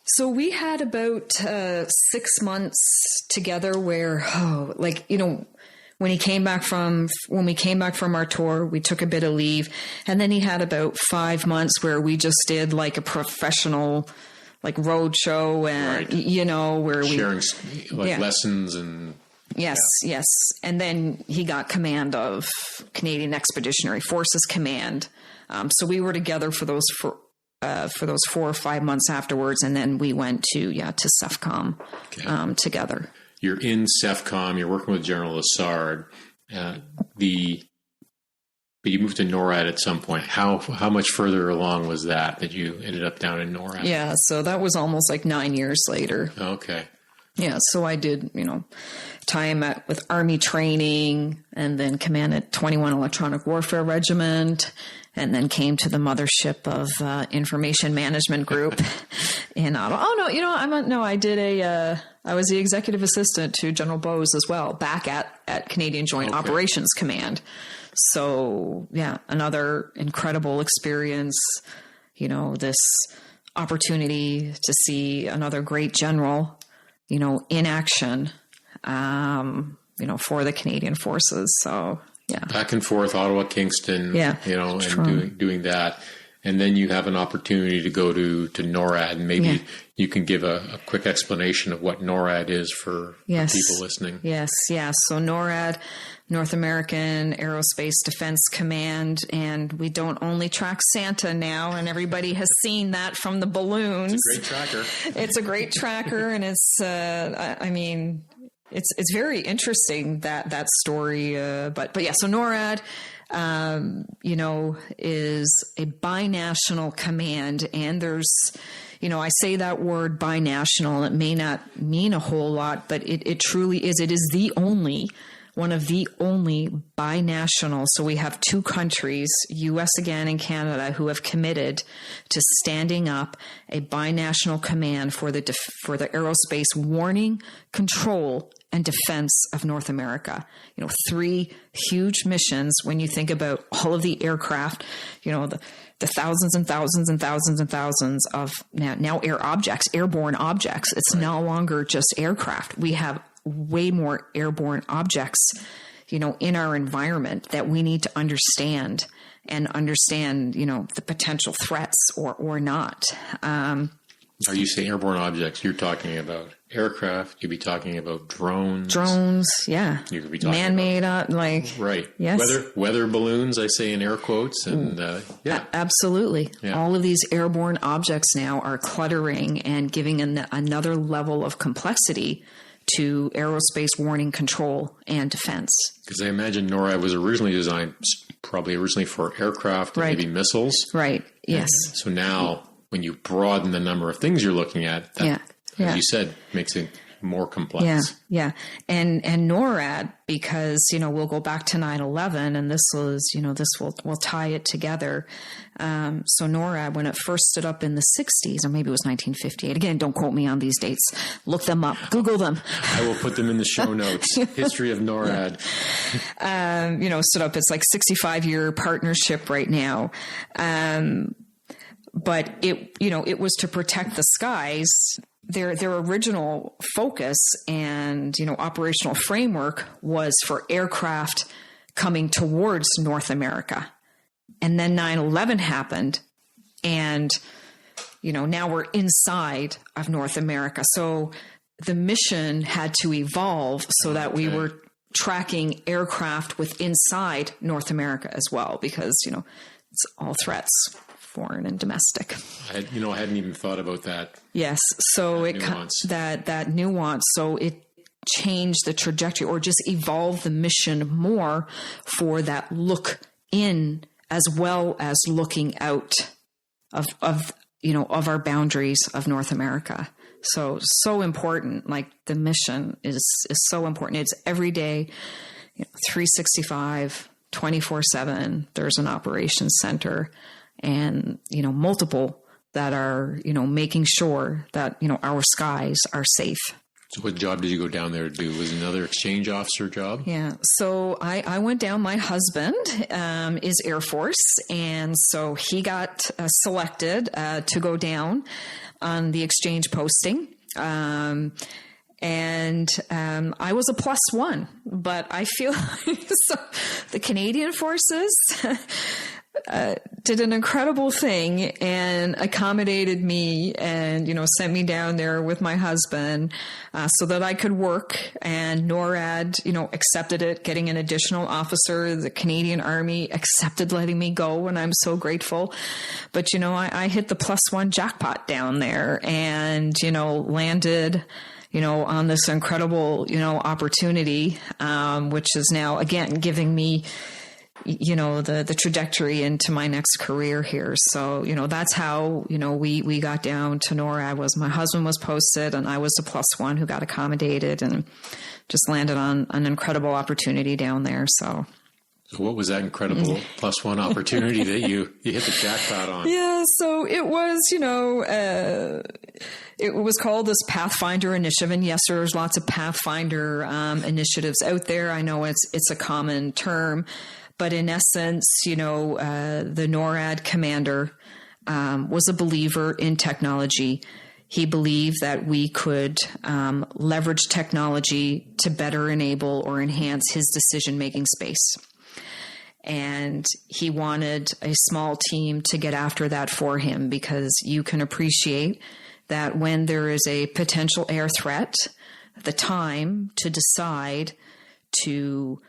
So we had about 6 months together where, when we came back from our tour, we took a bit of leave, and then he had about 5 months where we just did like a professional, like road show and, right. Where sharing lessons and. Yes. And then he got command of Canadian Expeditionary Forces Command. So we were together for those 4 or 5 months afterwards, and then we went to CEFCOM together. You're in CEFCOM. You're working with General Lassard. The But you moved to NORAD at some point. How much further along was that you ended up down in NORAD? Yeah, so that was almost like 9 years later. Okay. Yeah, so I did, time with Army training and then commanded 21 Electronic Warfare Regiment and then came to the mothership of Information Management Group in Ottawa. Oh, no, I was the executive assistant to General Bose as well, back at Canadian Joint Operations Command. So, yeah, another incredible experience, this opportunity to see another great general, in action, for the Canadian forces. So, yeah. Back and forth, Ottawa, Kingston, and doing that. And then you have an opportunity to go to NORAD. And maybe you can give a quick explanation of what NORAD is for people listening. Yes. So NORAD, North American Aerospace Defense Command. And we don't only track Santa now, and everybody has seen that from the balloons. It's a great tracker. It's a great tracker. And it's, it's very interesting that story. But yeah, so NORAD, is a binational command, and there's, I say that word binational, it may not mean a whole lot, but it truly is. It is one of the only binational. So we have two countries, U.S. again and Canada, who have committed to standing up a binational command for the aerospace warning, control, and defense of North America. 3 huge missions when you think about all of the aircraft, the thousands and thousands and thousands and thousands of now airborne objects. It's no longer just aircraft. We have way more airborne objects, in our environment that we need to understand the potential threats or not. Are you saying airborne objects? You're talking about aircraft. You'd be talking about drones. Yeah. You could be talking man-made, right. Yes. Weather balloons. I say in air quotes, and absolutely. Yeah. All of these airborne objects now are cluttering and giving another level of complexity to aerospace warning, control, and defense. Because I imagine NORAD was originally designed, probably originally for aircraft and maybe missiles. Right. Yes. And so now, when you broaden the number of things you're looking at, that, as you said, makes it more complex. Yeah. And NORAD, because, we'll go back to 9/11, and this will tie it together. So NORAD, when it first stood up in the 60s, or maybe it was 1958. Again, don't quote me on these dates. Look them up. Google them. I will put them in the show notes. History of NORAD. Stood up. It's like 65-year partnership right now. But it was to protect the skies. Their original focus and, operational framework was for aircraft coming towards North America. And then 9/11 happened, and, now we're inside of North America. So the mission had to evolve so that we were tracking aircraft with inside North America as well, because, it's all threats, foreign and domestic. I hadn't even thought about that. Yes. So that nuance. So it changed the trajectory, or just evolved the mission more for that look in, as well as looking out of our boundaries of North America. So important. Like, the mission is so important. It's every day, 365, 24/7. There's an operations center, and, multiple that are, making sure that, our skies are safe. So what job did you go down there to do? Was it another exchange officer job? Yeah. So I went down. My husband is Air Force. And so he got selected to go down on the exchange posting. And I was a +1, but I feel the Canadian Forces did an incredible thing and accommodated me and, sent me down there with my husband so that I could work. And NORAD, accepted it, getting an additional officer. The Canadian Army accepted letting me go, and I'm so grateful. But, I hit the +1 jackpot down there and, landed on this incredible, opportunity, which is now, again, giving me the trajectory into my next career here. So, that's how, we got down to NORAD. Was my husband was posted and I was the +1 who got accommodated and just landed on an incredible opportunity down there. So what was that incredible +1 opportunity that you hit the jackpot on? Yeah. So it was, it was called this Pathfinder initiative. And yes, there's lots of Pathfinder initiatives out there. I know it's a common term, but in essence, the NORAD commander was a believer in technology. He believed that we could leverage technology to better enable or enhance his decision-making space. And he wanted a small team to get after that for him, because you can appreciate that when there is a potential air threat, the time to decide to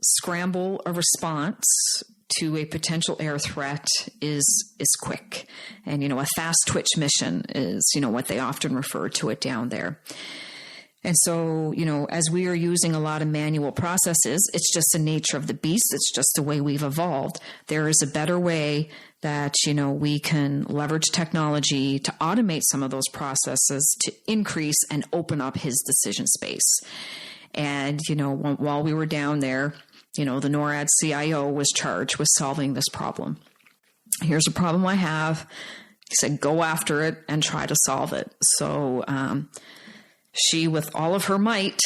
scramble a response to a potential air threat is quick. And, a fast twitch mission is, what they often refer to it down there. And so, as we are using a lot of manual processes, it's just the nature of the beast. It's just the way we've evolved. There is a better way that, we can leverage technology to automate some of those processes to increase and open up his decision space. And, while we were down there, the NORAD CIO was charged with solving this problem. Here's a problem I have. He said, go after it and try to solve it. So, she, with all of her might,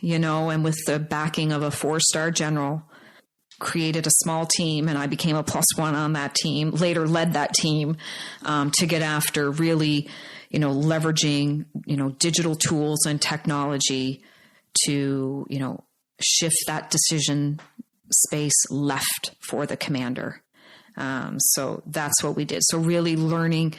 and with the backing of a 4-star general, created a small team, and I became a +1 on that team, later led that team to get after really, leveraging, digital tools and technology to, shift that decision space left for the commander. So that's what we did. So really learning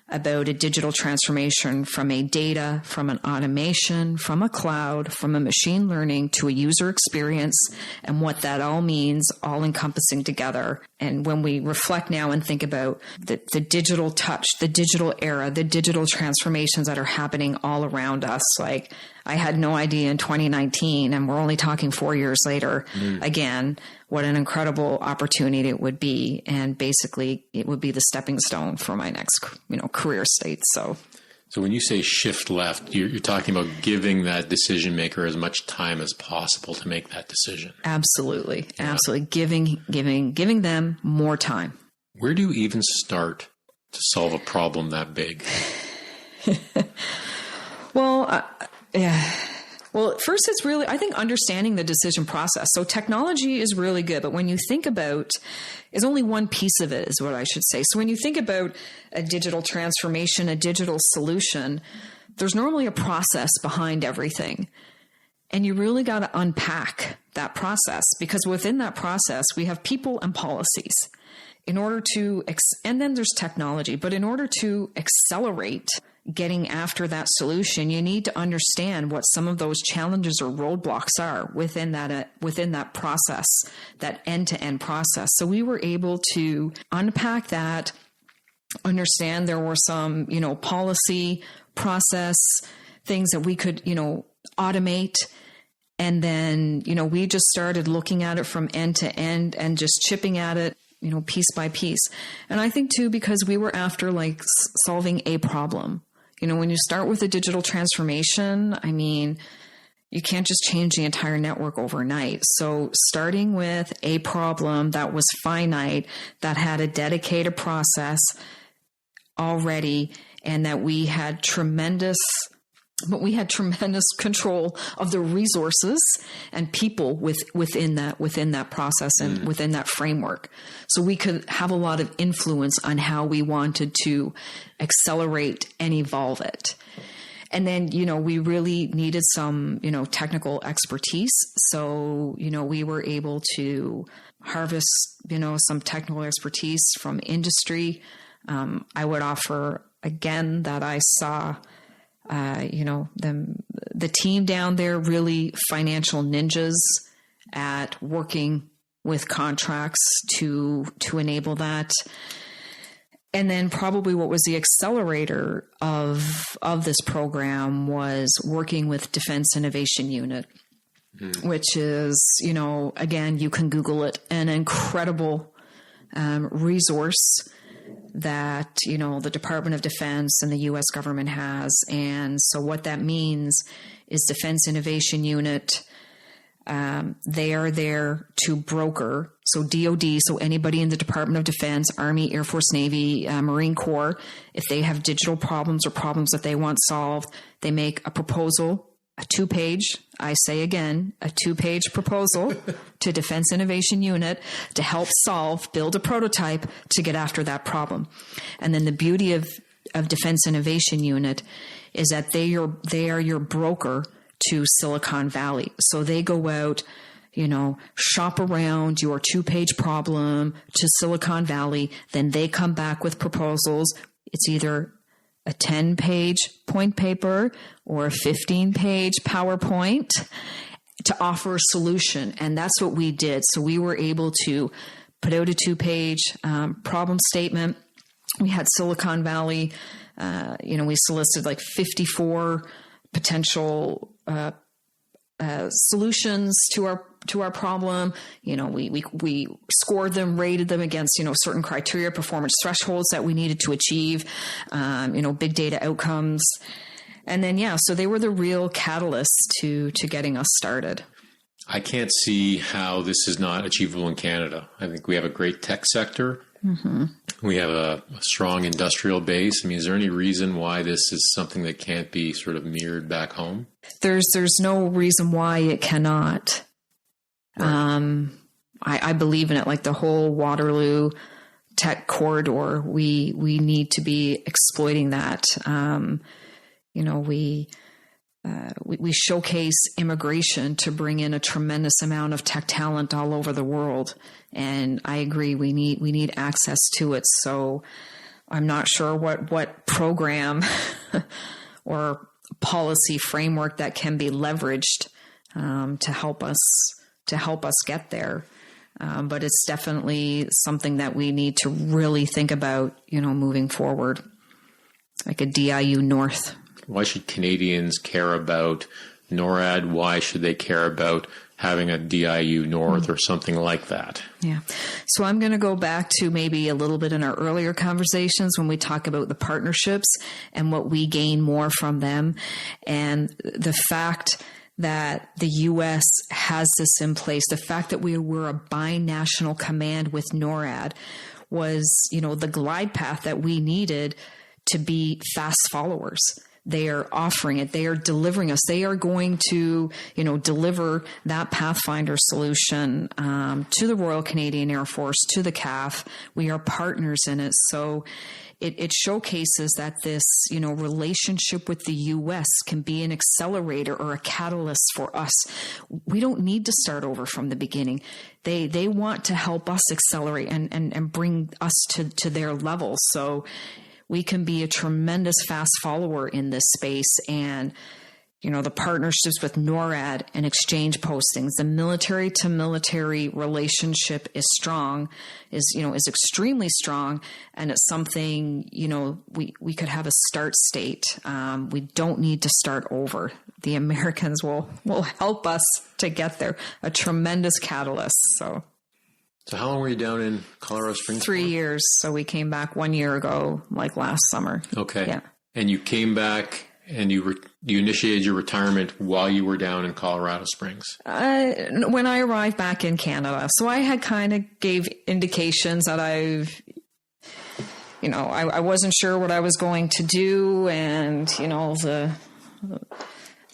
about a digital transformation from a data, from an automation, from a cloud, from a machine learning to a user experience, and what that all means, all encompassing together. And when we reflect now and think about the digital touch, the digital era, the digital transformations that are happening all around us, like I had no idea in 2019, and we're only talking 4 years later, again, what an incredible opportunity it would be. And basically it would be the stepping stone for my next, career state. So when you say shift left, you're talking about giving that decision maker as much time as possible to make that decision. Absolutely. Yeah. Absolutely. Giving them more time. Where do you even start to solve a problem that big? Well, first it's really, I think, understanding the decision process. So technology is really good, but when you think about, is only one piece of it is what I should say. So when you think about a digital transformation, a digital solution, there's normally a process behind everything. And you really got to unpack that process, because within that process, we have people and policies. In order to, and then there's technology, but in order to accelerate getting after that solution, you need to understand what some of those challenges or roadblocks are within that process, that end-to-end process. So we were able to unpack that, understand there were some, policy, process, things that we could, automate. And then, we just started looking at it from end to end and just chipping at it, piece by piece. And I think too, because we were after like solving a problem. When you start with a digital transformation, you can't just change the entire network overnight. So starting with a problem that was finite, that had a dedicated process already, and that we had tremendous control of the resources and people within that process and within that framework. So we could have a lot of influence on how we wanted to accelerate and evolve it. And then, we really needed some, technical expertise. So, we were able to harvest, some technical expertise from industry. I would offer again that I saw the team down there, really financial ninjas at working with contracts to enable that. And then probably what was the accelerator of this program was working with Defense Innovation Unit. which is, again, you can Google it, an incredible resource that, the Department of Defense and the U.S. government has. And so what that means is Defense Innovation Unit. They are there to broker. So DOD, so anybody in the Department of Defense, Army, Air Force, Navy, Marine Corps, if they have digital problems or problems that they want solved, they make a proposal, a 2-page, I say again, a 2-page proposal to Defense Innovation Unit to help build a prototype to get after that problem. And then the beauty of Defense Innovation Unit is that they are your broker to Silicon Valley. So they go out, shop around your 2-page problem to Silicon Valley. Then they come back with proposals. It's either a 10-page point paper or a 15-page PowerPoint to offer a solution. And that's what we did. So we were able to put out a 2-page problem statement. We had Silicon Valley, we solicited like 54 potential solutions to our problem. We scored them, rated them against, certain criteria, performance thresholds that we needed to achieve, big data outcomes. And then, so they were the real catalyst to getting us started. I can't see how this is not achievable in Canada. I think we have a great tech sector. Mm-hmm. We have a strong industrial base. I mean, is there any reason why this is something that can't be sort of mirrored back home? There's no reason why it cannot. Right. I believe in it, like the whole Waterloo tech corridor. We need to be exploiting that. We showcase immigration to bring in a tremendous amount of tech talent all over the world. And I agree, we need access to it. So I'm not sure what program or policy framework that can be leveraged to help us get there. But it's definitely something that we need to really think about, moving forward, like a DIU North. Why should Canadians care about NORAD? Why should they care about having a DIU North or something like that? Yeah. So I'm going to go back to maybe a little bit in our earlier conversations when we talk about the partnerships and what we gain more from them. And the fact that the U.S. has this in place, the fact that we were a binational command with NORAD was, the glide path that we needed to be fast followers. They are offering it. They are delivering us. They are going to, deliver that Pathfinder solution to the Royal Canadian Air Force, to the CAF. We are partners in it. So it showcases that this, relationship with the U.S. can be an accelerator or a catalyst for us. We don't need to start over from the beginning. They want to help us accelerate and bring us to their level. So we can be a tremendous fast follower in this space. And, the partnerships with NORAD and exchange postings, the military to military relationship is strong, is extremely strong. And it's something, we could have a start state. We don't need to start over. The Americans will help us to get there, a tremendous catalyst. So how long were you down in Colorado Springs? 3 years. So we came back 1 year ago, like last summer. Okay. Yeah. And you came back and you initiated your retirement while you were down in Colorado Springs? When I arrived back in Canada. So I had kind of gave indications that I wasn't sure what I was going to do. And,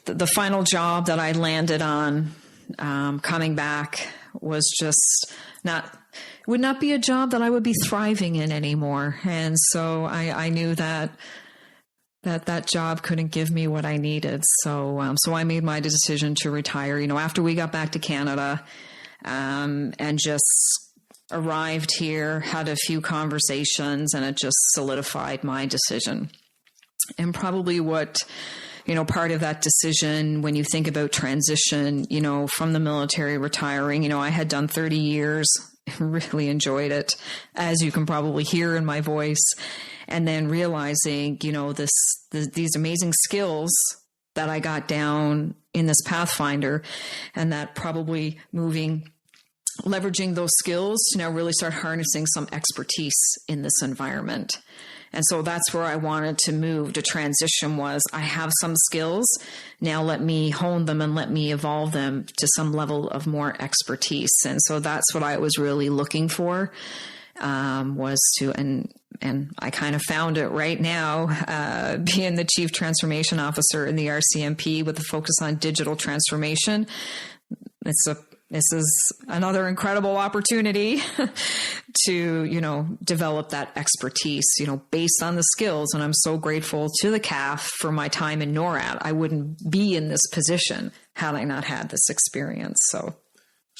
the final job that I landed on coming back was just would not be a job that I would be thriving in anymore. And so I knew that job couldn't give me what I needed. So I made my decision to retire, after we got back to Canada, and just arrived here, had a few conversations, and it just solidified my decision. And probably what, part of that decision when you think about transition, from the military retiring, I had done 30 years, really enjoyed it, as you can probably hear in my voice. And then realizing, these amazing skills that I got down in this Pathfinder, and that probably leveraging those skills to now really start harnessing some expertise in this environment. And so that's where I wanted to move to transition was I have some skills. Now let me hone them and let me evolve them to some level of more expertise. And so that's what I was really looking for, was to, and I kind of found it right now, being the Chief Transformation Officer in the RCMP with a focus on digital transformation. This is another incredible opportunity to, develop that expertise, based on the skills. And I'm so grateful to the CAF for my time in NORAD. I wouldn't be in this position had I not had this experience. So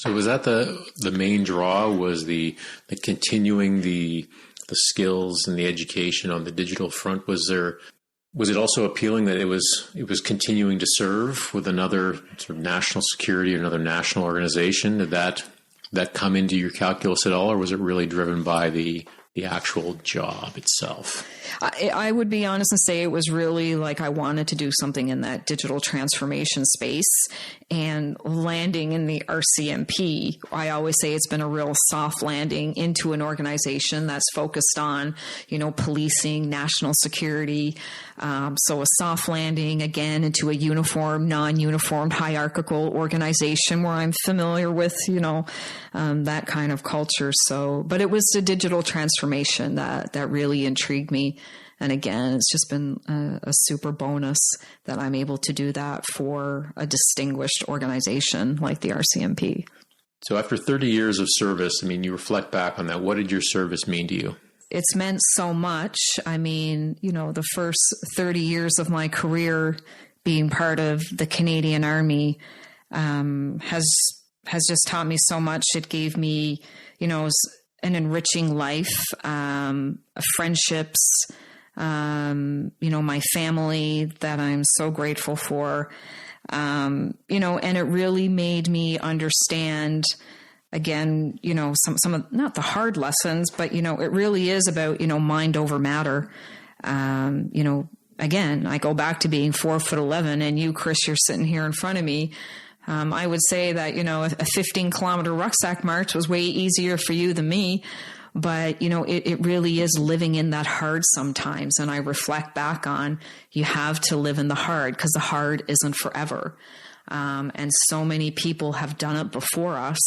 was that the main draw, was the continuing the skills and the education on the digital front? Was it also appealing that it was continuing to serve with another sort of national security or another national organization? Did that come into your calculus at all, or was it really driven by the actual job itself? I would be honest and say it was really like I wanted to do something in that digital transformation space, and landing in the RCMP, I always say it's been a real soft landing into an organization that's focused on, policing, national security. So a soft landing again into a uniform, non-uniformed, hierarchical organization where I'm familiar with, that kind of culture. So, but it was the digital transformation that really intrigued me. And again, it's just been a super bonus that I'm able to do that for a distinguished organization like the RCMP. So after 30 years of service, you reflect back on that. What did your service mean to you? It's meant so much. The first 30 years of my career being part of the Canadian Army has just taught me so much. It gave me, an enriching life, friendships, my family that I'm so grateful for, and it really made me understand, again, some of, not the hard lessons, but, it really is about, mind over matter. Again, I go back to being 4'11", and you, Chris, you're sitting here in front of me. I would say that, a 15-kilometer rucksack march was way easier for you than me. But, it really is living in that hard sometimes. And I reflect back on, you have to live in the hard, because the hard isn't forever. And so many people have done it before us,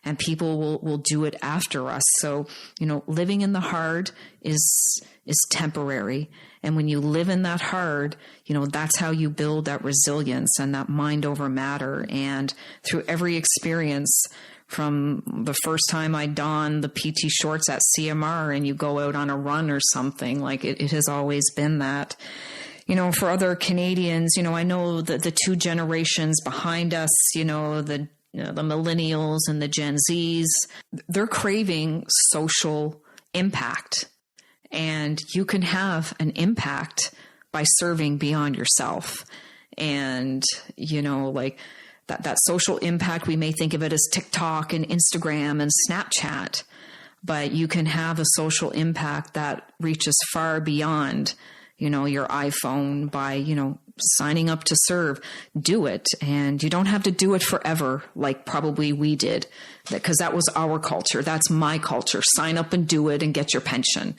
and people will do it after us. So, living in the hard is temporary. And when you live in that hard, that's how you build that resilience and that mind over matter. And through every experience, from the first time I donned the PT shorts at CMR and you go out on a run or something, like it has always been that. For other Canadians, I know that the two generations behind us, the millennials and the Gen Zs, they're craving social impact. And you can have an impact by serving beyond yourself. And, that social impact, we may think of it as TikTok and Instagram and Snapchat, but you can have a social impact that reaches far beyond, your iPhone by, signing up to serve. Do it. And you don't have to do it forever, like probably we did, because that was our culture. That's my culture. Sign up and do it and get your pension.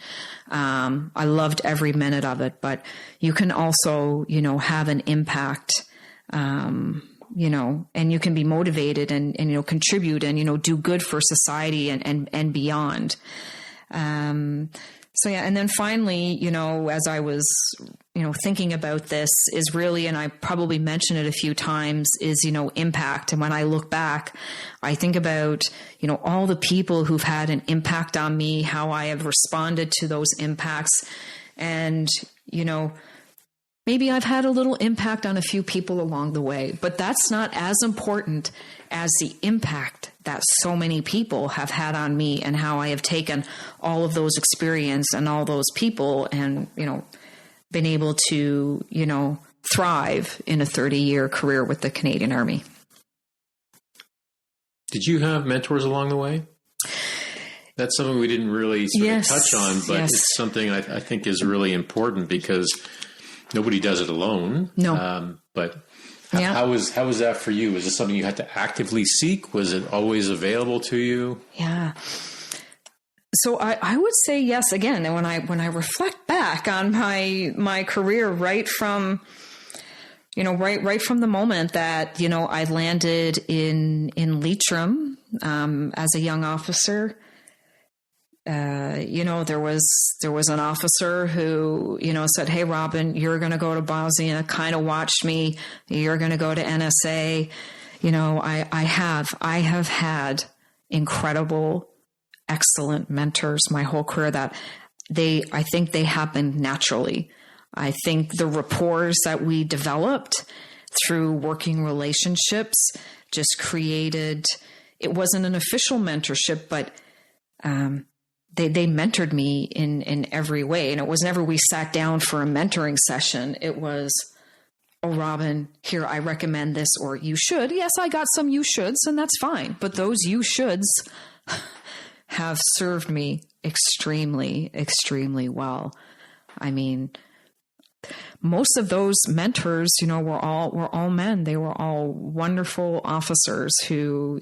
I loved every minute of it, but you can also, have an impact, and you can be motivated and contribute and, do good for society and beyond. So yeah. And then finally, as I was, thinking about this is really, and I probably mentioned it a few times, is, impact. And when I look back, I think about, all the people who've had an impact on me, how I have responded to those impacts. And, maybe I've had a little impact on a few people along the way, but that's not as important as the impact that so many people have had on me, and how I have taken all of those experience and all those people and, been able to, thrive in a 30-year career with the Canadian Army. Did you have mentors along the way? That's something we didn't really sort of touch on, but it's something I think is really important, because nobody does it alone. No. But how was that for you? Was this something you had to actively seek? Was it always available to you? Yeah. So I would say yes. Again, and when I reflect back on my career, right from the moment that, I landed in Leitrim, as a young officer, there was an officer who, said, "Hey, Robyn, you're going to go to Bosnia," kind of watched me. "You're going to go to NSA." I have had incredible, excellent mentors my whole career that I think they happened naturally. I think the rapport that we developed through working relationships just created, it wasn't an official mentorship, but they mentored me in every way. And it was never we sat down for a mentoring session. It was, "Oh, Robyn, here, I recommend this," or "You should." Yes, I got some you shoulds, and that's fine. But those you shoulds have served me extremely, extremely well. I mean, most of those mentors, were all men. They were all wonderful officers who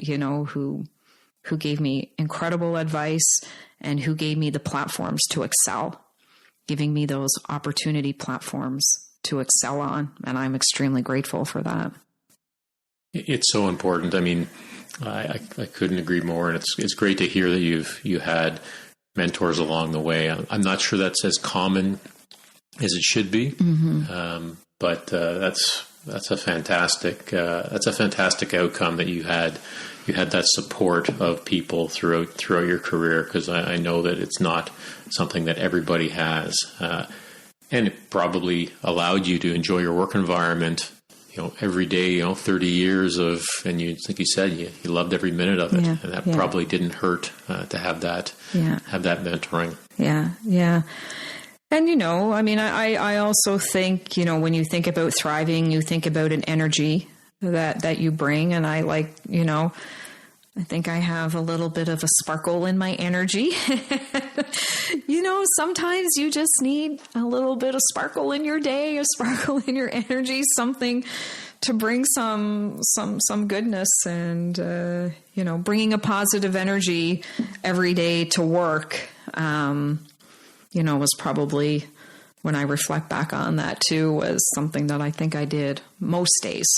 gave me incredible advice and who gave me the platforms to excel, giving me those opportunity platforms to excel on. And I'm extremely grateful for that. It's so important. I mean, I couldn't agree more. And it's great to hear that you had mentors along the way. I'm not sure that's as common as it should be. Mm-hmm. But that's a fantastic outcome that you had that support of people throughout your career, because I know that it's not something that everybody has, and it probably allowed you to enjoy your work environment, every day, 30 years of, and you, like you said, you loved every minute of it, and that probably didn't hurt to have that mentoring. Yeah. And, I also think, when you think about thriving, you think about an energy that you bring. And I think I have a little bit of a sparkle in my energy. Sometimes you just need a little bit of sparkle in your day, a sparkle in your energy, something to bring some goodness and, bringing a positive energy every day to work, was probably, when I reflect back on that too, was something that I think I did most days.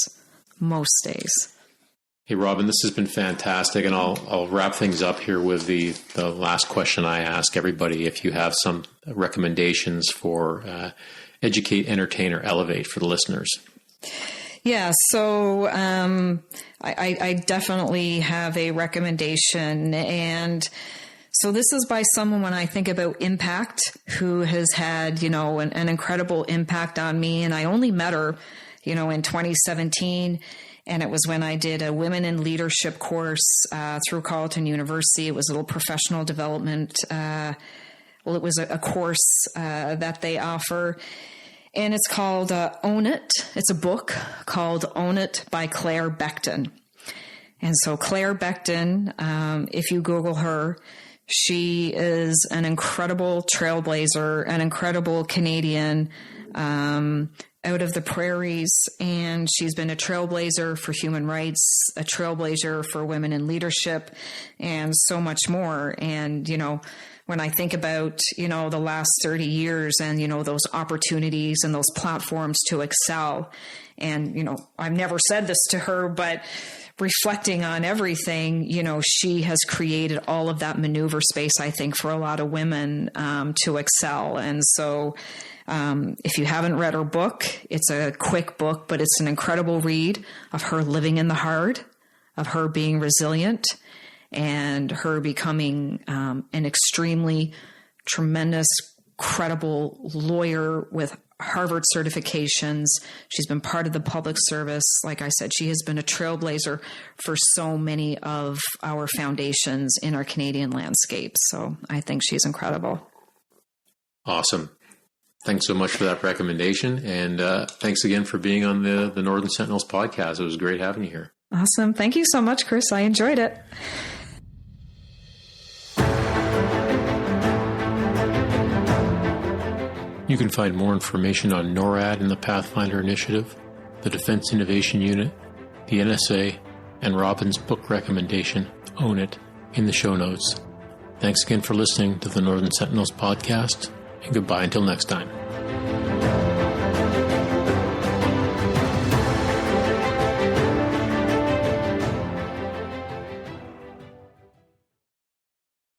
Hey, Robyn, this has been fantastic. And I'll wrap things up here with the last question I ask everybody. If you have some recommendations for educate, entertain, or elevate for the listeners. Yeah. So, I definitely have a recommendation, and so this is by someone, when I think about impact, who has had, an incredible impact on me. And I only met her, in 2017. And it was when I did a women in leadership course through Carleton University. It was a little professional development. It was a course that they offer. And it's called Own It. It's a book called Own It by Claire Becton. And so Claire Becton, if you Google her, she is an incredible trailblazer, an incredible Canadian out of the prairies. And she's been a trailblazer for human rights, a trailblazer for women in leadership, and so much more. And, when I think about, the last 30 years and, those opportunities and those platforms to excel, and, I've never said this to her, but reflecting on everything, she has created all of that maneuver space, I think, for a lot of women to excel. And so if you haven't read her book, it's a quick book, but it's an incredible read of her living in the hard, of her being resilient, and her becoming an extremely tremendous, credible lawyer with Harvard certifications. She's been part of the public service. Like I said, she has been a trailblazer for so many of our foundations in our Canadian landscape. So I think she's incredible. Awesome. Thanks so much for that recommendation. And thanks again for being on the Northern Sentinels podcast. It was great having you here. Awesome. Thank you so much, Chris. I enjoyed it. You can find more information on NORAD and the Pathfinder Initiative, the Defense Innovation Unit, the NSA, and Robyn's book recommendation, Own It, in the show notes. Thanks again for listening to the Northern Sentinels podcast, and goodbye until next time.